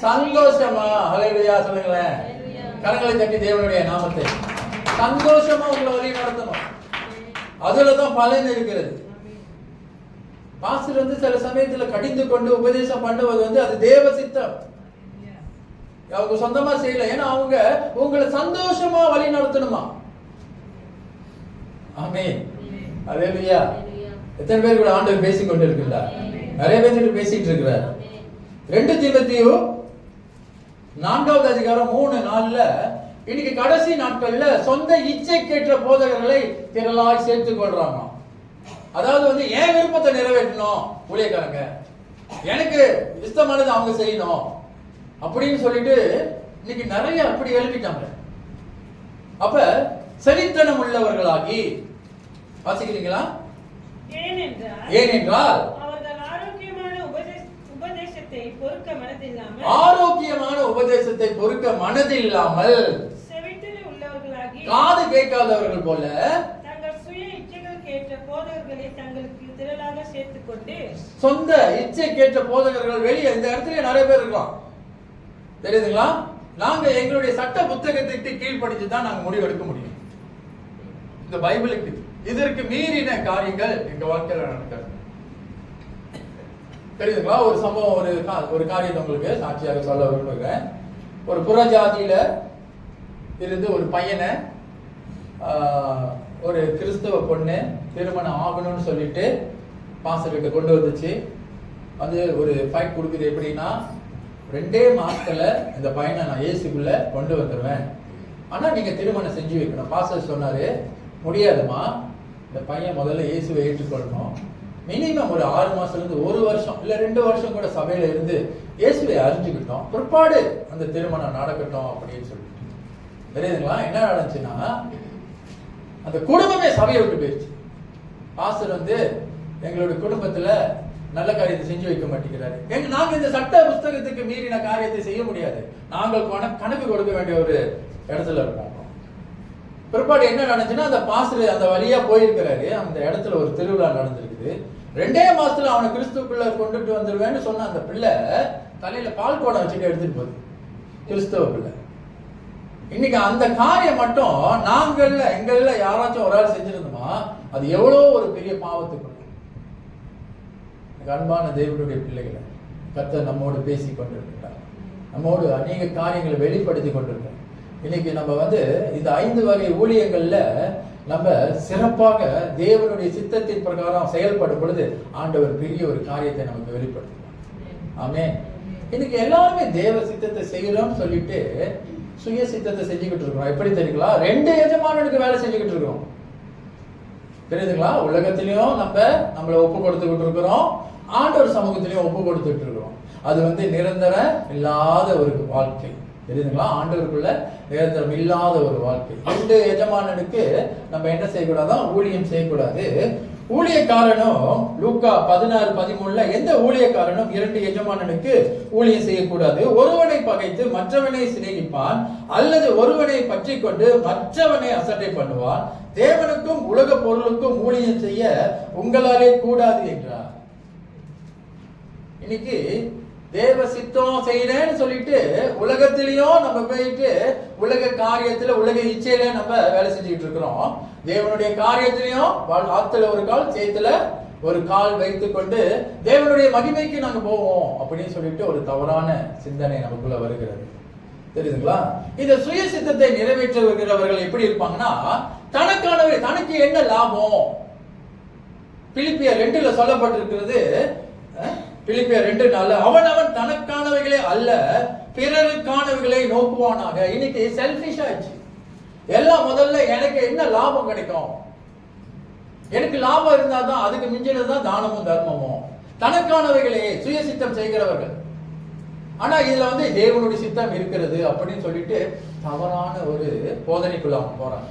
சந்தோஷமா. ஹல்லேலூயா சொல்லுங்களேன். கரங்களை தட்டி தேவனுடைய நாமத்தை சந்தோஷமா உங்களை வழி நடத்தணும். அதுலதான் பலன் இருக்கிறது. பாஸ்டர் வந்து சில சமயத்துல கடிந்து கொண்டு உபதேசம் பண்ணுவது வந்து அது தேவ சித்தம். அவங்க சொந்தமா செய்யல. ஏன்னா அவங்க உங்களை சந்தோஷமா வழி நடத்தணுமா. ஆமென். அல்லேலூயா. எத்தனை பேர் கூட ஆண்டவர் பேசிக் கொண்டு இருக்கிறார்? நிறைய பேர் பேசிட்டு இருக்கிறார். 2 தீமோத்தேயு 4வது அதிகாரம் 3:4 இன்னைக்கு கடைசி நாட்கள்ல சொந்த இச்சைக்கேற்ற போதகர்களை திரளாய் சேர்த்துக் கொள்றாங்க. அதாவது வந்து என் விருப்பத்தை நிறைவேற்றணும் ஊழியக்காரங்க, எனக்கு இஷ்டமானது அவங்க செய்யணும் அப்படின்னு சொல்லிட்டு இன்னைக்கு நிறைய அப்படி எழுப்பிட்டாங்க. அப்ப சரித்தனம் உள்ளவர்களாகி, வாசிக்கிறீங்களா? ஏனென்றால் அவர்கள் ஆரோக்கியமான உபதேசத்தை பொறுக்க மனதில்லாமல் செவிட்டில் உள்ளவர்களாகி, காது கேட்காதவர்கள் போல தங்கள் சுய இச்சைகளுக்கு ஏற்ற போதகர்களை தங்களுக்கு திரளாக சேர்த்துக் கொண்டு, சொந்த இச்சைக்கேற்ற போதகர்கள் வெளியே இந்த இடத்துல நிறைய பேர் இருக்கலாம். தெரியுதுங்களா? நாங்க எங்களுடைய சட்ட புத்தகத்திற்கு கீழ்ப்படிச்சு தான் நாங்க முடிவு எடுக்க முடியும். இந்த பைபிளுக்கு இதற்கு மீறின காரியங்கள் எங்க வாழ்க்கையில நடக்கிறது. தெரியுதுங்களா? ஒரு சம்பவம், ஒரு காரியத்தை உங்களுக்கு சாட்சியாக சொல்ல விரும்புகிறேன். ஒரு புறஜாதியில இருந்து ஒரு பையனை ஒரு கிறிஸ்தவ பொண்ணு திருமணம் ஆகணும்னு சொல்லிட்டு பாஸ்டர்கிட்ட கொண்டு வந்துச்சு. அது ஒரு ஃபைட் கொடுக்குது. எப்படின்னா 2 மாசத்துல இந்த பையனை நான் இயேசுக்குள்ள கொண்டு வந்துடுவேன், ஆனா நீங்க திருமணம் செஞ்சு வைக்கணும். பாஸ்டர் சொன்னாரு, முடியாதுமா, இந்த பையன் முதல்ல இயேசுவை ஏற்றுக்கொள்ளணும். மினிமம் ஒரு 6 மாசத்துல இருந்து 1 வருஷம் இல்ல 2 வருஷம் கூட சபையில இருந்து இயேசுவை அறிஞ்சுக்கிட்டோம், பிற்பாடு அந்த திருமணம் நடக்கட்டும் அப்படின்னு சொல்லிட்டு. தெரியுதுங்களா? என்ன நடந்துச்சுன்னா அந்த குடும்பமே சபையை விட்டு போயிடுச்சு. பாஸ்டர் வந்து எங்களுடைய குடும்பத்துல நல்ல காரியத்தை செஞ்சு வைக்க மாட்டேங்கிறாரு. நாங்க இந்த சட்ட புஸ்தகத்துக்கு மீறின காரியத்தை செய்ய முடியாது, நாங்கள் கணக்கு கொடுக்க வேண்டிய ஒரு இடத்துல இருக்கோம். பிற்பாடு என்ன நடந்துச்சுன்னா அந்த பாஸ்டர் அந்த வழியா போயிருக்கிறாரு. அந்த இடத்துல ஒரு திருவிழா நடந்திருக்குது. 2 மாசத்துல அவனை கிறிஸ்துக்குள்ள கொண்டுட்டு வந்துருவேன்னு சொன்ன அந்த பிள்ளை தலையில பால் குடம் வச்சுட்டு எடுத்துட்டு போகுது, கிறிஸ்தவ பிள்ளை. இன்னைக்கு அந்த காரியம் மட்டும் எங்கள்ல யாராச்சும் ஒரு ஆள் செஞ்சிருந்தோமா, அது எவ்வளவு ஒரு பெரிய பாவத்துக்குள்ள. அன்பான தேவனுடைய பிள்ளைகளை, கர்த்தர் நம்மோடு பேசி கொண்டிருக்கிறார், நம்மோடு அநேக காரியங்களை வெளிப்படுத்தி கொண்டிருக்கிறார். இன்னைக்கு நம்ம இந்த 5 வகை ஊழியங்கள்ல நம்ம சிறப்பாக தேவனுடைய சித்தத்தின் பிரகாரம் செயல்படும் பொழுது ஆண்டவர் பெரிய ஒரு காரியத்தை நமக்கு வெளிப்படுத்துவார். ஆமென். இன்னைக்கு எல்லாருமே தேவ சித்தத்தை செய்யறோம்னு சொல்லிட்டு சுய சித்தத்தை செஞ்சுக்கிட்டு இருக்கிறோம். எப்படி தெரியுங்களா? 2 எஜமானனுக்கு வேலை செஞ்சுக்கிட்டு இருக்கிறோம். தெரியுதுங்களா? உலகத்திலையும் நம்மளை ஒப்பு கொடுத்துக்கிட்டு இருக்கிறோம், ஆண்டவர் சமூகத்திலையும் ஒப்பு கொடுத்துட்டு இருக்கிறோம். அது நிரந்தரம் இல்லாத ஒரு வாழ்க்கை. தெரியுதுங்களா? ஆண்டவருக்குள்ள நிரந்தரம் இல்லாத ஒரு வாழ்க்கை. 2 எஜமானனுக்கு நம்ம என்ன செய்யக்கூடாதான்? ஊழியம் செய்யக்கூடாது. ஊழியக்காரனும் லூக்கா 16:13 எந்த ஊழியக்காரனும் 2 எஜமானனுக்கு ஊழியம் செய்யக்கூடாது. ஒருவனை பகைத்து மற்றவனை சிநேகிப்பான், அல்லது ஒருவனை பற்றி கொண்டு மற்றவனை அசட்டை பண்ணுவான். தேவனுக்கும் உலக பொருளுக்கும் ஊழியம் செய்ய உங்களாலே கூடாது என்றார். இன்னைக்கு தேவ சித்தம் செய்யறேன்னு சொல்லிட்டு உலகத்திலையும் நம்ம போயிட்டு உலக காரியத்துல உலக இச்சையில நம்ம வேலை செஞ்சுக்கிட்டு இருக்கிறோம். தேவனுடைய காரியத்திலையும் ஆத்துல ஒரு கால் சேத்துல ஒரு கால் வைத்து கொண்டு தேவனுடைய மகிமைக்கு நாங்க போவோம் அப்படின்னு சொல்லிட்டு ஒரு தவறான சிந்தனை நமக்குள்ள வருகிறது. தெரியுதுங்களா? இந்த சுய சித்தத்தை நிறைவேற்றுகிறவர்கள் எப்படி இருப்பாங்கன்னா, தனக்கானவை, தனக்கு என்ன லாபம். பிலிப்பியர் 2 சொல்லப்பட்டிருக்கிறது, பிலிப்பியர் 2:4 அவன் தனக்கானவைகளே அல்ல பிறருக்கானவைகளை நோக்குவானாக. இன்னைக்கு செல்ஃபிஷ் ஆயிடுச்சு. எல்லாம் முதல்ல எனக்கு என்ன லாபம் கிடைக்கும், எனக்கு லாபம் இருந்தா தான், அதுக்கு மிஞ்சினதுதான் தானமும் தர்மமும். தனக்கானவைகளே சுய சித்தம் செய்கிறவர்கள். ஆனா இதுல தேவனுடைய சித்தம் இருக்கிறது அப்படின்னு சொல்லிட்டு தவறான ஒரு போதனைக்குள்ள அவங்க போறாங்க.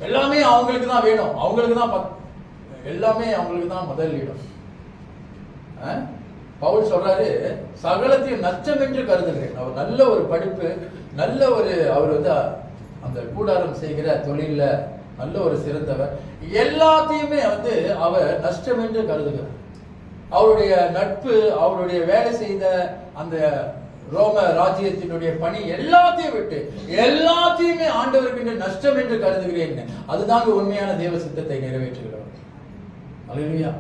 எல்லாமே அவங்களுக்கு தான் வேணும், அவங்களுக்கு தான் எல்லாமே அவங்களுக்கு தான் முதலிடம். பவுல் சொல்றாரு, சகலத்தையும் நஷ்டம் என்று கருதுகிறேன். அவர் நல்ல ஒரு படிப்பு, நல்ல ஒரு அவர் அந்த கூடாரம் செய்கிற தொழில நல்ல ஒரு சிறந்தவர். எல்லாத்தையுமே அவர் நஷ்டம் என்று கருதுகிறார். அவருடைய நட்பு, அவருடைய வேலை செய்த அந்த ரோம ராஜ்யத்தினுடைய பணி எல்லாத்தையும் விட்டு எல்லாத்தையுமே ஆண்டவருக்கு நஷ்டம் என்று கருதுகிறேன். அதுதாங்க உண்மையான தேவ சித்தத்தை நிறைவேற்றுகிறவர். அல்லேலூயா.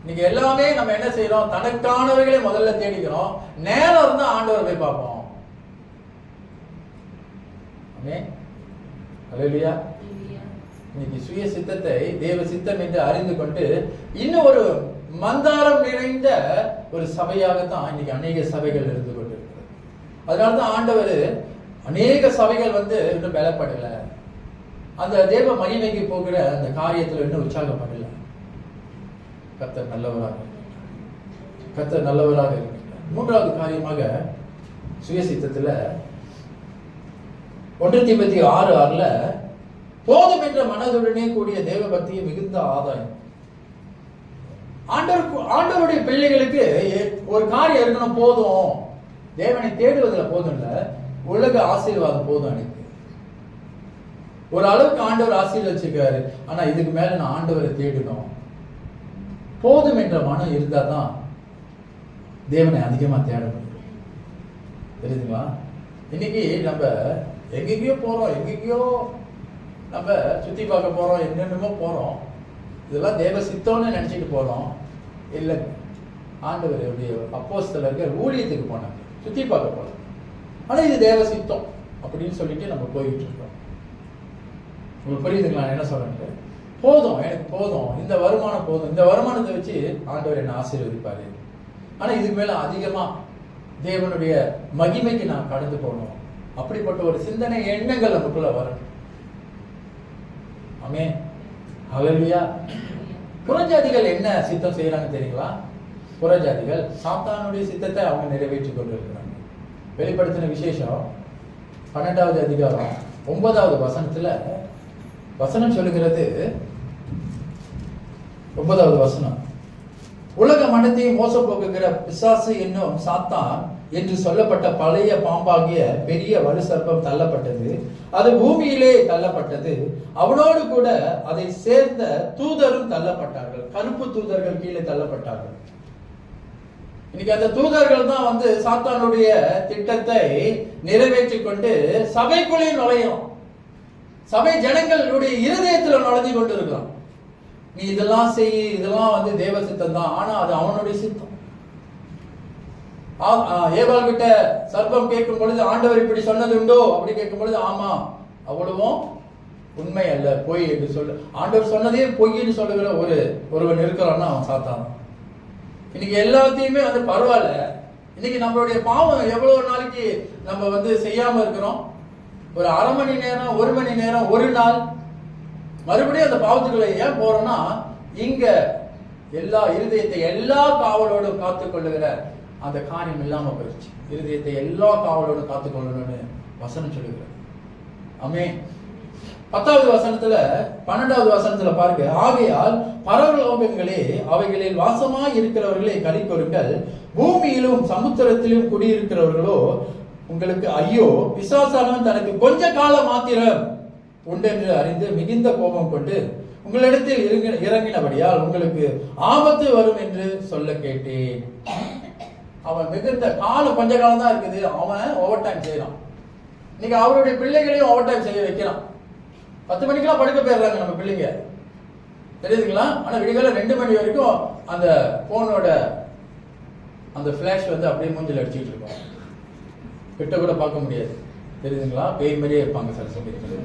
இன்னைக்கு எல்லாமே நம்ம என்ன செய்யறோம், தனக்கானவைகளை முதல்ல தேடிக்கிறோம். நேரம் இருந்தா ஆண்டவர் போய் பார்ப்போம். அல்லேலூயா. இன்னைக்கு சுய சித்தத்தை தேவ சித்தம் என்று அறிந்து கொண்டு இன்னும் ஒரு மந்தாரம் நிறைந்த ஒரு சபையாகத்தான் இன்னைக்கு அநேக சபைகள் இருந்து கொண்டிருக்கிறது. அதனாலதான் ஆண்டவர் அநேக சபைகள் இன்னும் பலப்படல, அந்த தேவ மகிமைக்கு போகிற அந்த காரியத்துல இன்னும் உற்சாகப்படல. கர்த்தர் நல்லவராக இருக்கிறார். 3வது காரியமாக சுய சித்தத்துல 1 தீமோத்தேயு 6:6 போதும் என்ற மனதுடனே கூடிய தேவ பக்தியை மிகுந்த ஆதாயம். ஆண்டவருடைய பிள்ளைகளுக்கு ஒரு காரியம் இருக்கணும், போதும். தேவனை தேடுவதில் போதும் இல்ல, உலக ஆசீர்வாதம் போதும். எனக்கு ஒரு அளவுக்கு ஆண்டவர் ஆசீர்வதிச்சிருக்காரு, ஆனா இதுக்கு மேல நான் ஆண்டவரை தேடணும். போதும் என்ற மனம் இருந்தா தான் தேவனை அதிகமா தேட முடியும். தெரியுதுங்களா? இன்னைக்கு நம்ம எங்கெங்கயோ போறோம், எங்கெங்கயோ நம்ம சுத்தி பார்க்க போறோம், என்னென்னமோ போறோம். இதெல்லாம் தேவ சித்தம்னு நினைச்சிட்டு போறோம். இல்லை, ஆண்டவர் அப்போஸ்தலர்கள் ஊழியத்துக்கு போனாங்க, சுத்தி பார்க்க போறோம். ஆனா இது தேவ சித்தம் அப்படின்னு சொல்லிட்டு நம்ம போயிட்டு இருக்கோம். உங்களுக்கு புரியுதுங்களா என்ன சொல்றேன்? போதும், எனக்கு போதும், இந்த வருமானம் போதும், இந்த வருமானத்தை வச்சு ஆண்டவர் என்ன ஆசீர்வதிப்பாரு. ஆனா இதுக்கு மேல அதிகமா தேவனுடைய மகிமைக்கு நான் கடந்து போகணும். அப்படிப்பட்ட ஒரு சிந்தனை எண்ணங்கள் நமக்குள்ள வரணும். ஆமென். ஹல்லேலூயா. புறஜாதிகள் என்ன சித்தம் செய்யறாங்க தெரியுங்களா? புறஜாதிகள் சாத்தானுடைய சித்தத்தை அவங்க நிறைவேற்றி கொண்டிருக்கிறாங்க. வெளிப்படுத்தின விசேஷம் 12வது அதிகாரம் 9வது வசனத்துல வசனம் சொல்லுகிறது, 9வது வசனம், உலக மனத்தையும் மோசம் போக்குகிற பிசாசு என்னும் சாத்தான் என்று சொல்லப்பட்ட பழைய பாம்பாகிய பெரிய வலு சர்ப்பம் தள்ளப்பட்டது. அது பூமியிலே தள்ளப்பட்டது. அவனோடு கூட அதை சேர்ந்த தூதரும் தள்ளப்பட்டார்கள். கருப்பு தூதர்கள் கீழே தள்ளப்பட்டார்கள். இன்னைக்கு அந்த தூதர்கள் தான் வந்து சாத்தானுடைய திட்டத்தை நிறைவேற்றி கொண்டு சபைக்குள்ளே நுழையும். சபை ஜனங்களுடைய இருதயத்துல நுழைஞ்சு கொண்டு இருக்கான். நீ இதெல்லாம் செய், இதெல்லாம் வந்து தேவ சித்தம் தான், ஆனா அது அவனுடைய சித்தம். ஏவாள் கிட்ட சர்ப்பம் கேட்கும் பொழுது ஆண்டவர் இப்படி சொன்னது உண்டோ அப்படி கேட்கும் பொழுது ஆமா, அவ்வளவும் உண்மை அல்ல, பொய் என்று சொல்லு. ஆண்டவர் சொன்னதே பொய்ன்னு சொல்லுகிற ஒருவன் இருக்கிறான்னா அவன் சாத்தான். இன்னைக்கு எல்லாத்தையுமே வந்து பரவாயில்ல. இன்னைக்கு நம்மளுடைய பாவம் எவ்வளவு நாளைக்கு நம்ம வந்து செய்யாம இருக்கிறோம்? ஒரு அரை மணி நேரம், 1 மணி நேரம், ஒரு நாள் மறுபடியும் அந்த பாவத்துக்குள்ள ஏன் போறோம்னா, இங்க எல்லா இருதயத்தை எல்லா காவலோடும் காத்துக்கொள்ளுகிற அந்த காரியம் இல்லாம போயிடுச்சு. இருதயத்தை எல்லா காவலோடும் காத்துக்கொள்ளணும்னு வசனம் சொல்லுகிறது. ஆமென். 10வது வசனத்துல 12வது வசனத்துல பாருங்க, ஆகையால் பரலோகங்களே அவைகளில் வாசமாய் இருக்கிறவர்களே களிக்கொள்ளுங்கள், பூமியிலும் சமுத்திரத்திலும் குடியிருக்கிறவர்களோ உங்களுக்கு ஐயோ, பிசாசானவன் தனக்கு கொஞ்ச காலம் மாத்திரம் உண்டென்று அறிந்து மிகுந்த கோபம் கொண்டு உங்களிடத்தில் இறங்கினபடியால் உங்களுக்கு ஆபத்து வரும் என்று சொல்ல கேட்டேன். அவன் மிகுந்த காலம் கொஞ்ச காலம் தான் இருக்குது, அவன் ஓவர் டைம் செய்யறான். இன்னைக்கு அவருடைய பிள்ளைகளையும் ஓவர் டைம் செய்ய வைக்கிறான். 10 மணிக்கெல்லாம் படுக்க போயிடுறாங்க நம்ம பிள்ளைங்க, தெரியுதுங்களா? ஆனா விடிகால 2 மணி வரைக்கும் அந்த போனோட அந்த பிளாஷ் வந்து அப்படியே மூஞ்சில் அடிச்சுட்டு இருக்கோம். கிட்ட கூட பார்க்க முடியாது, தெரியுதுங்களா? பேய் மாதிரியே இருப்பாங்க சில சமயத்தில்,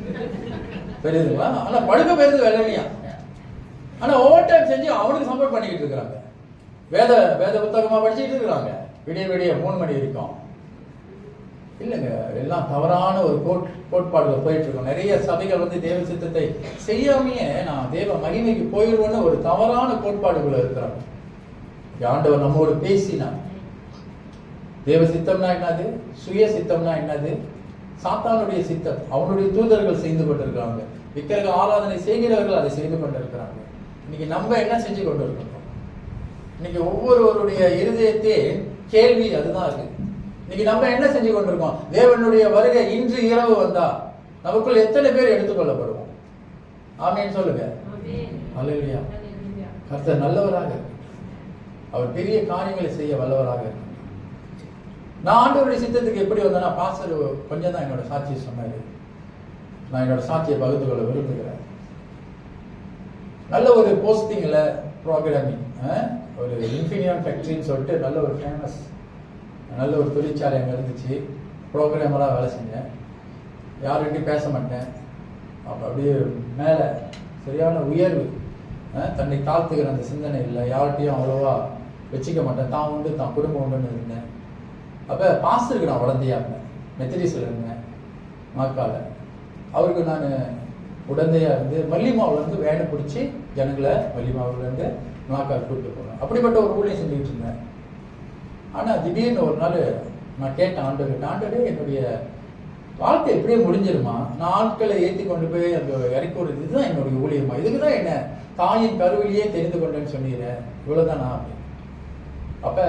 தெரியுதுங்களா? ஆனா படுக்க போயிருது வெள்ளனியா, ஆனா ஓவர் டைம் செஞ்சு அவனுக்கு சப்போர்ட் பண்ணிக்கிட்டு இருக்கிறாங்க. வேத புத்தகமா படிச்சுட்டு இருக்கிறாங்க விடிய 3 மணி வரைக்கும். இல்லைங்க, எல்லாம் தவறான ஒரு கோட்பாடுல போயிட்டு இருக்கோம். நிறைய சபைகள் வந்து தேவ சித்தத்தை செய்யாமையே நான் தேவ மகிமைக்கு போயிடுவோன்னு ஒரு தவறான கோட்பாடுக்குள்ள இருக்கிறாங்க. ஆண்டவர் நம்மோடு பேசினார். தேவ சித்தம்னா என்னது, சுய சித்தம்னா என்னது, சாத்தானுடைய சித்தம் அவனுடைய தூதர்கள் செய்து கொண்டிருக்கிறாங்க. விக்கிரக ஆராதனை செய்கிறவர்கள் அதை செய்து கொண்டிருக்கிறாங்க. இன்னைக்கு நம்ம என்ன செஞ்சு கொண்டு இருக்கிறோம்? இன்னைக்கு ஒவ்வொருவருடைய இருதயத்தே கேள்வி அதுதான் இருக்கு. இன்னைக்கு நம்ம என்ன செஞ்சு கொண்டிருக்கோம்? தேவனுடைய வருகை இன்று இரவு வந்தா நமக்குள் எத்தனை பேர் எடுத்துக்கொள்ளப்படுவோம்? ஆமென் சொல்லுங்க. அல்லேலூயா. கர்த்தர் நல்லவராக இருக்கு. அவர் பெரிய காரியங்களை செய்ய வல்லவராக இருக்கு. நான் ஆண்டவருடைய சித்தத்துக்கு எப்படி வந்தேன்னா, பாஸ்டர் கொஞ்சம் தான் என்னோட சாட்சியை சொன்னாரு. நான் என்னோட சாட்சியை பகிர்ந்து கொள்ள விரும்புகிறேன். நல்ல ஒரு போஸ்டிங்ல ப்ரோக்ராமிங், ஒரு இன்ஃபினியான் ஃபேக்டரின்னு சொல்லிட்டு நல்ல ஒரு ஃபேமஸ் நல்ல ஒரு தொழிற்சாலை அங்கே இருந்துச்சு. ப்ரோக்ராமராக வேலை செஞ்சேன். யார்கிட்டையும் பேச மாட்டேன். அப்போ அப்படியே மேலே சரியான உயர்வு, தன்னை தாழ்த்துக்கிற அந்த சிந்தனை இல்லை. யார்கிட்டையும் அவ்வளோவா வச்சுக்க மாட்டேன். தான் உண்டு, தான் குடும்பம் உண்டுன்னு இருந்தேன். அப்போ பாஸ்டருக்கு நான் உடந்தையாக இருந்தேன். மெத்தடிஸில் இருந்தேன் மாக்கால. அவருக்கு நான் உடந்தையாக இருந்து மல்லிமாவிலேருந்து வேனை பிடிச்சி ஜனங்களை மல்லிமாவிலேருந்து மாக்கால் கூப்பிட்டு போனேன். அப்படிப்பட்ட ஒரு ஊழியம் செஞ்சுக்கிட்டு இருந்தேன். ஆனால் திடீர்னு ஒரு நாள் நான் கேட்டேன் ஆண்டவர்கிட்ட, ஆண்டவரே என்னுடைய வாழ்க்கை எப்படியே முடிஞ்சிருமா? நான் ஆட்களை ஏற்றி கொண்டு போய் அந்த இறக்கி ஒரு இதுதான் என்னுடைய ஊழியமா? இதுக்கு தான் என்ன தாயின் கருவிலேயே தெரிந்து கொண்டேன்னு சொன்னீங்க, இவ்வளோதான் நான் அப்படி. அப்போ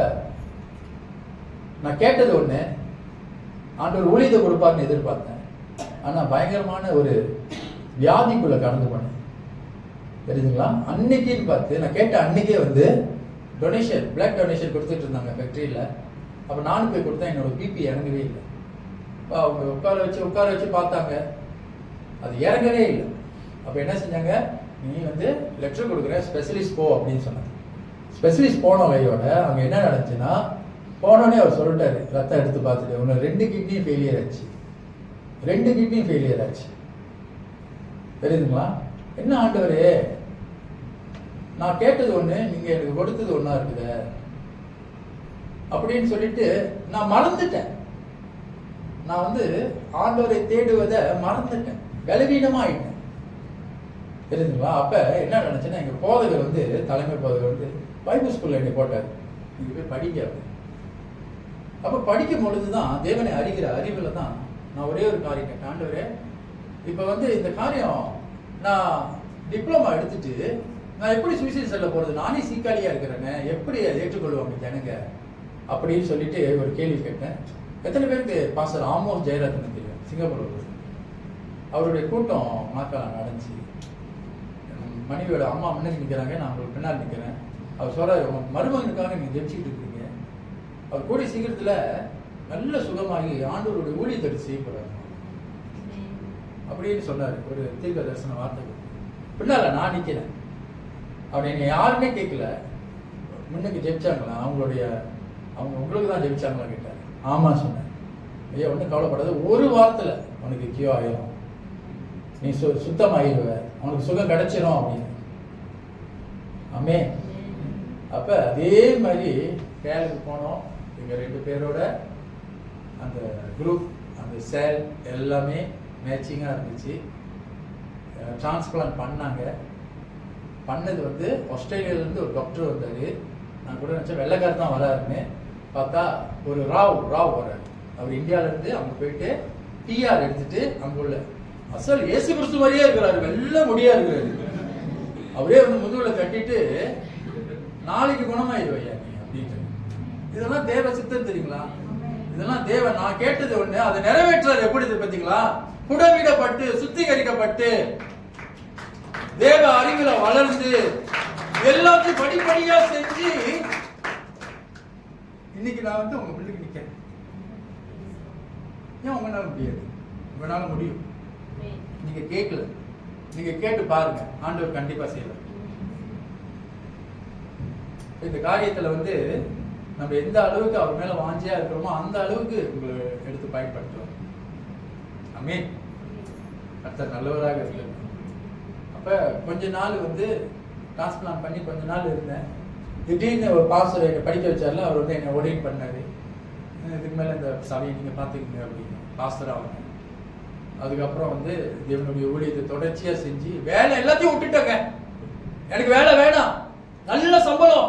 நான் கேட்டது ஒன்று, ஆண்டவர் ஊழியத்தை கொடுப்பாருன்னு எதிர்பார்த்தேன். ஆனால் பயங்கரமான ஒரு வியாதிக்குள்ளே கடந்து போனேன், தெரியுதுங்களா? அன்னைக்குன்னு பார்த்து நான் கேட்ட அன்னைக்கே வந்து டொனேஷன், பிளட் டொனேஷன் கொடுத்துட்டு இருந்தாங்க ஃபேக்ட்ரியில். அப்போ நானும் போய் கொடுத்தேன். என்னோட பிபி இறங்கவே இல்லை. அவங்க உட்கார வச்சு பார்த்தாங்க, அது இறங்கவே இல்லை. அப்போ என்ன செஞ்சாங்க, நீ வந்து லெக்சர் கொடுக்குற, ஸ்பெஷலிஸ்ட் போ அப்படின்னு சொன்னாங்க. ஸ்பெஷலிஸ்ட் போன வகையோட அங்கே என்ன நடந்துச்சுன்னா, போனோடனே அவர் சொல்லிட்டாரு, ரத்தம் எடுத்து பார்த்துட்டு உன்னை 2 கிட்னியும் ஃபெயிலியர் ஆச்சு. 2 கிட்னியும் ஃபெயிலியர் ஆச்சு, தெரியுதுங்களா? என்ன ஆண்டவரே, நான் கேட்டது ஒன்று, நீங்கள் எனக்கு கொடுத்தது ஒன்றா இருக்குது அப்படின்னு சொல்லிட்டு நான் மறந்துட்டேன். நான் வந்து ஆண்டவரை தேடுவதை மறந்துட்டேன், பலவீனமாயிட்டேன், தெரியுதுங்களா? அப்போ என்ன நினச்சேன்னா, எங்கள் போதகர் வந்து தலைமை போதகர் வந்து பைபிள் ஸ்கூலில் என்னை போட்டார், நீங்கள் போய் படிக்க. அப்போ படிக்கும் பொழுது தான் தேவனை அறிகிற அறிவில் தான் நான் ஒரே ஒரு காரியம் கேட்டேன், ஆண்டவரே இப்போ வந்து இந்த காரியம் நான் டிப்ளமா எடுத்துட்டு நான் எப்படி சுவிசேஷம் செல்ல போகிறது? நானே சீக்காளியாக இருக்கிறேன்னு எப்படி ஏற்றுக்கொள்வாங்க ஜனங்க அப்படின்னு சொல்லிட்டு ஒரு கேள்வி கேட்டேன். எத்தனை பேருக்கு பாஸ்டர் ஆமோஸ் ஜெயரத்னம் தெரியும்? சிங்கப்பூர் அவருடைய கூட்டம் மாக்கால நடந்துச்சு. மனைவியோட அம்மா முன்னாடி நிற்கிறாங்க, நான் உங்களுக்கு பின்னால் நிற்கிறேன். அவர் சொல்றாரு, உங்க மருமகனுக்காக நீங்க ஜெபிச்சுட்டு இருக்கீங்க, அவர் கூடிய சீக்கிரத்துல நல்ல சுகமாகி ஆண்டவருடைய ஊழியத்தை செய்ய போறாரு அப்படின்னு சொன்னாரு. ஒரு தீர்க்க தரிசன வார்த்தை. பின்னால நான் நிற்கிறேன். அவர் என்னை யாருமே கேட்கல. முன்னுக்கு ஜெபிச்சாங்களா, அவங்க உங்களுக்கு தான் ஜெபிச்சாங்களா கேட்டாரு. ஆமா சொன்னேன். ஐயா ஒன்றும் கவலைப்படாது, ஒரு வாரத்தில் உனக்கு கியோ ஆயிரும், நீ சுத்தமாகிடுவ, அவனுக்கு சுகம் கிடைச்சிடும் அப்படின்னு. ஆமே. அப்ப அதே மாதிரி கேளுக்கு போனோம். எங்க 2 பேரோட அந்த குரூப், அந்த சேல் எல்லாமே மேட்சிங்கா இருந்துச்சு. டிரான்ஸ்பிளான்ட் பண்ணாங்க. பண்ணது வந்து ஆஸ்திரேலியால இருந்து ஒரு டாக்டர் வந்தாரு. நான் கூட நினைச்சேன் வெள்ளைக்காரர் தான் வராருன்னு. பார்த்தா ஒரு ராவ் வராரு. அவர் இந்தியால இருந்து அவங்க போயிட்டு PR எடுத்துட்டு அங்க உள்ள அசல் இயேசு கிறிஸ்து மாதிரியே இருக்கிறாரு, வெள்ள முடியா இருக்கிறாரு. அவரே வந்து முதுகுல கட்டிட்டு நாளைக்கு குணமாயிடுவையா நீ அப்படின்னு. இதெல்லாம் தேவ சித்தம் தெரியுங்களா? இதெல்லாம் தேவ, நான் கேட்டது ஒண்ணு, அதை நிறைவேற்றாரு. எப்படி பார்த்தீங்களா? குடமிடப்பட்டு சுத்திகரிக்கப்பட்டு தேவ அறிவுல வளர்ந்து எல்லாத்தையும் படிப்படியா செஞ்சு இன்னைக்கு நான் வந்து உங்க பிள்ளைக்கு நிக்கிறேன். ஏன் உங்களால முடியாது? உங்களால முடியும். நீங்க கேட்கல, நீங்க கேட்டு பாருங்க, ஆண்டவர் கண்டிப்பா செய்வார். இந்த காரியத்துல வந்து நம்ம எந்த அளவுக்கு அவர் மேல வாஞ்சியா இருக்கிறோமோ அந்த அளவுக்கு உங்களை எடுத்து பயன்படுத்துவோம். ஆமென். கர்த்தர் நல்லவராக இருக்கிறார். அப்ப கொஞ்ச நாள் வந்து டிரான்ஸ்பிளான்ட் பண்ணி கொஞ்ச நாள் இருந்தேன். திடீர்னு ஒரு பாஸ்டர் என்னை படிக்க வச்சார்ல, அவர் வந்து என்னை ஒர்டைன் பண்ணாரு. இதுக்கு மேல இந்த சபையை நீங்க பாத்துக்கீங்க அப்படின்னு பாஸ்டர் ஆகுங்க. அதுக்கப்புறம் வந்து தேவனுடைய ஊழியத்தை தொடர்ச்சியா செஞ்சு வேலை எல்லாத்தையும் விட்டுட்டேங்க. எனக்கு வேலை வேணாம், நல்ல சம்பளம்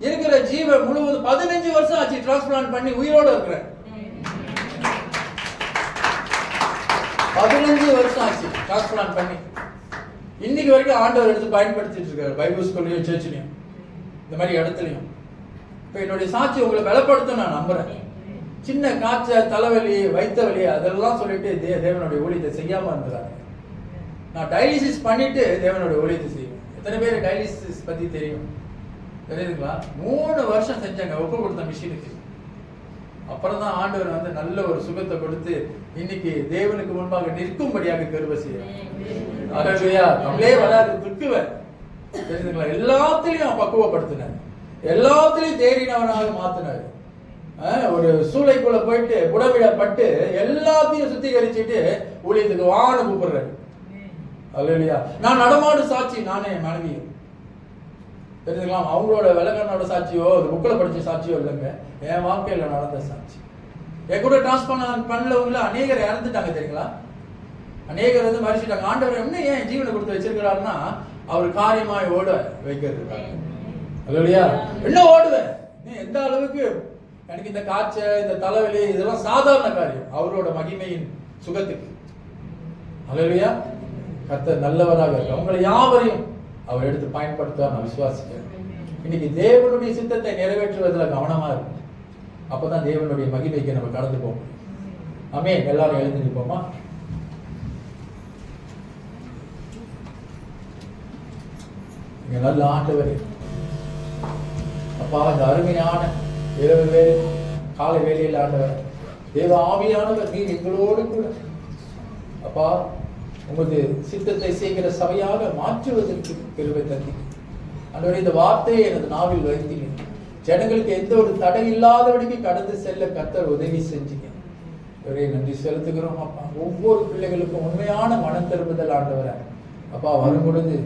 இருக்கிற ஜீவன் முழுவதும் 15 வருஷம் ஆச்சு டிரான்ஸ்பிளான்ட் பண்ணி உயிரோட இருக்கிறேன். 15 வருஷம் ஆச்சு டிரான்ஸ்பிளான்ட் பண்ணி. இன்னைக்கு வரைக்கும் ஆண்டவர் எடுத்து பயன்படுத்திட்டு இருக்காரு. பைபிள் ஸ்கூல்லையும் சர்ச்லையும் இந்த மாதிரி இடத்துலையும். இப்ப என்னுடைய சாட்சி உங்களை பலப்படுத்த நான் நம்புறேன். சின்ன காய்ச்சல், தலைவலி, வயிற்று வலி அதெல்லாம் சொல்லிட்டு தேவனுடைய ஊழியத்தை செய்யாம இருந்தாங்க. நான் டயாலிசிஸ் பண்ணிட்டு தேவனுடைய ஊழியத்தை செய்வேன். எத்தனை பேர் டயாலிசிஸ் பத்தி தெரியும்? தெரியுதுங்களா? 3 வருஷம் செஞ்சாங்க ஒப்பு கொடுத்த மிஷினுக்கு. அப்புறம் தான் ஆண்டவர் வந்து நல்ல ஒரு சுகத்தை கொடுத்து இன்னைக்கு தேவனுக்கு முன்பாக நிற்கும்படியாக கிருபை செய்யறார். நம்மளே வராது துக்குவேன். தெரியுதுங்களா? எல்லாத்திலையும் பக்குவப்படுத்தினார், எல்லாத்திலையும் தேறினவனாக மாத்தினாரு. ஒரு சூளைக்குள்ள போயிட்டு புடவிடப்பட்டு எல்லாத்தையும் சுத்திகரிச்சுட்டு ஊழியத்துக்கு வான்னு கூப்பிடுறாரு. அல்லேலூயா. நான் நடமாடு சாட்சி, நானே என் மனைவியும். தெரிஞ்சுக்கலாம். அவங்களோட விலகனோட சாட்சியோ புக்கில் படிச்ச சாட்சியோ இல்லைங்க, என் வாழ்க்கையில நடந்த சாட்சி. என் கூட டிரான்ஸ்பிளான்ட் பண்ணவங்கள அநேகர் இறந்துட்டாங்க தெரியுங்களா? அநேகர் வந்து மறிச்சிட்டாங்க. ஆண்டவர் என்ன ஏன் ஜீவனை கொடுத்து வச்சிருக்கிறாருன்னா அவர் காரியமாய் ஓட வைக்கிறதுக்காக. அல்லேலூயா. என்ன ஓடுவேன் நீ? எந்த அளவுக்கு எனக்கு இந்த காய்ச்சல், இந்த தலைவலி இதெல்லாம் சாதாரண காரியம் அவரோட மகிமையின் சுகத்துக்கு. அல்லேலூயா. கர்த்தர் நல்லவராக இருக்கு. அவங்களை யாவரையும் அவர் எடுத்து பயன்படுத்த நான் விசுவாசிக்கிறேன். இன்னைக்கு தேவனுடைய சித்தத்தை நிறைவேற்றுவதில் கவனமா இருக்கும். அப்பதான் தேவனுடைய மகிமைக்கு நம்ம கடந்து போவோம். ஆமென். எல்லாரும் எழுந்து நிற்போமா? நல்ல ஆண்டவரே அப்பா, இந்த அருமையான இரவு வேலை காலை வேலையில் ஆண்டவர் தேவ ஆவியானவர் நீர் எங்களோடு கூட அப்பா உமது சித்தத்தை செய்கிற சபையாக மாற்றுவதற்கு கிருபை தந்தீங்க ஆண்டவரே. இந்த வார்த்தையை எனது நாவில் வைத்தீங்க. ஜனங்களுக்கு எந்த ஒரு தடை இல்லாதபடிக்கு கடந்து செல்ல கர்த்தர் உதவி செஞ்சீங்க. ஒரே நன்றி செலுத்துகிறோம் அப்பா. ஒவ்வொரு பிள்ளைகளுக்கும் உண்மையான மனம் திரும்புதல் ஆண்டவரை அப்பா வரும் பொழுது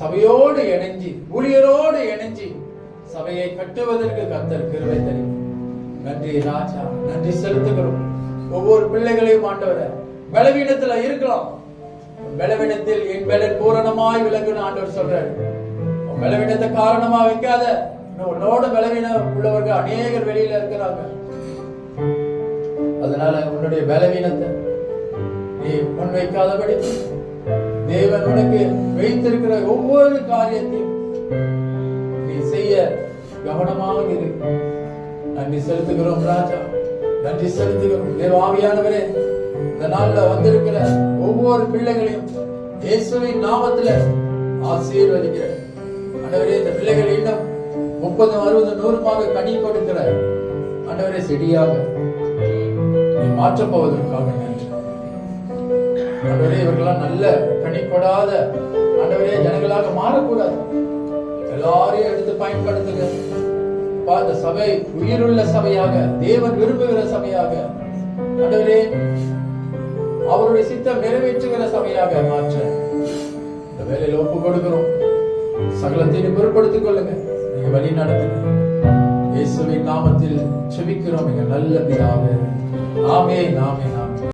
சபையோடு இணைஞ்சி ஊழியரோடு இணைஞ்சி சபையை கட்டுவதற்கு கர்த்தர் கிருபை தருங்க. நன்றி ராஜா, நன்றி செலுத்துகிறோம். ஒவ்வொரு பிள்ளைகளையும் ஆண்டவரை பலவீனத்துல இருக்கலாம், பலவீனத்தில் என் பலன் பூரணமாய் விளங்குன்னு ஆண்டவர் சொல்றாரு. பலவீனத்தை காரணமா வைக்காத. உன்னோட பலவீனம் உள்ளவர்கள் அநேகர் வெளியில இருக்கிறாங்க. அதனால உன்னுடைய பலவீனத்தை நீ முன் வைக்காதபடி தேவன் உனக்கு வைத்திருக்கிற ஒவ்வொரு காரியத்தையும் நீ செய்ய கவனமாக இரு. நன்றி செலுத்துகிறோம் ராஜா, நன்றி செலுத்துகிறோம். தேவாவியானவரே, இந்த நாள்ல வந்திருக்கிற ஒவ்வொரு பிள்ளைகளையும் இயேசுவின் நாமத்துல ஆசீர்வதிக்கிறேன். ஆண்டவரே, இந்த பிள்ளைகள் இன்னும் 30, 60, 100 கனி கொடுக்கிற ஆண்டவரே செடியாக நீ மாற்றப் போவதற்காக நன்றி. ஆண்டவரே, இவர்களாம் நல்ல கனி கொடாத ஆண்டவரே ஜனங்களாக மாறக்கூடாது. எல்லாரையும் எடுத்து பயன்படுத்துங்க. இந்த சபை உயிருள்ள சபையாக, தேவன் விரும்புகிற சபையாக, ஆண்டவரே அவருடைய சித்தம் நிறைவேற்றுகிற சபையாக மாற்ற இந்த வேலையில ஒப்பு கொடுக்கிறோம். சகலத்தையும் பொருட்படுத்திக் கொள்ளுங்க. நீங்க வழி நடத்துங்க. இயேசுவின் நாமத்தில் செபிக்கிறோம் எங்கள் நல்ல பிதாவே. ஆமென், ஆமென், ஆமென்.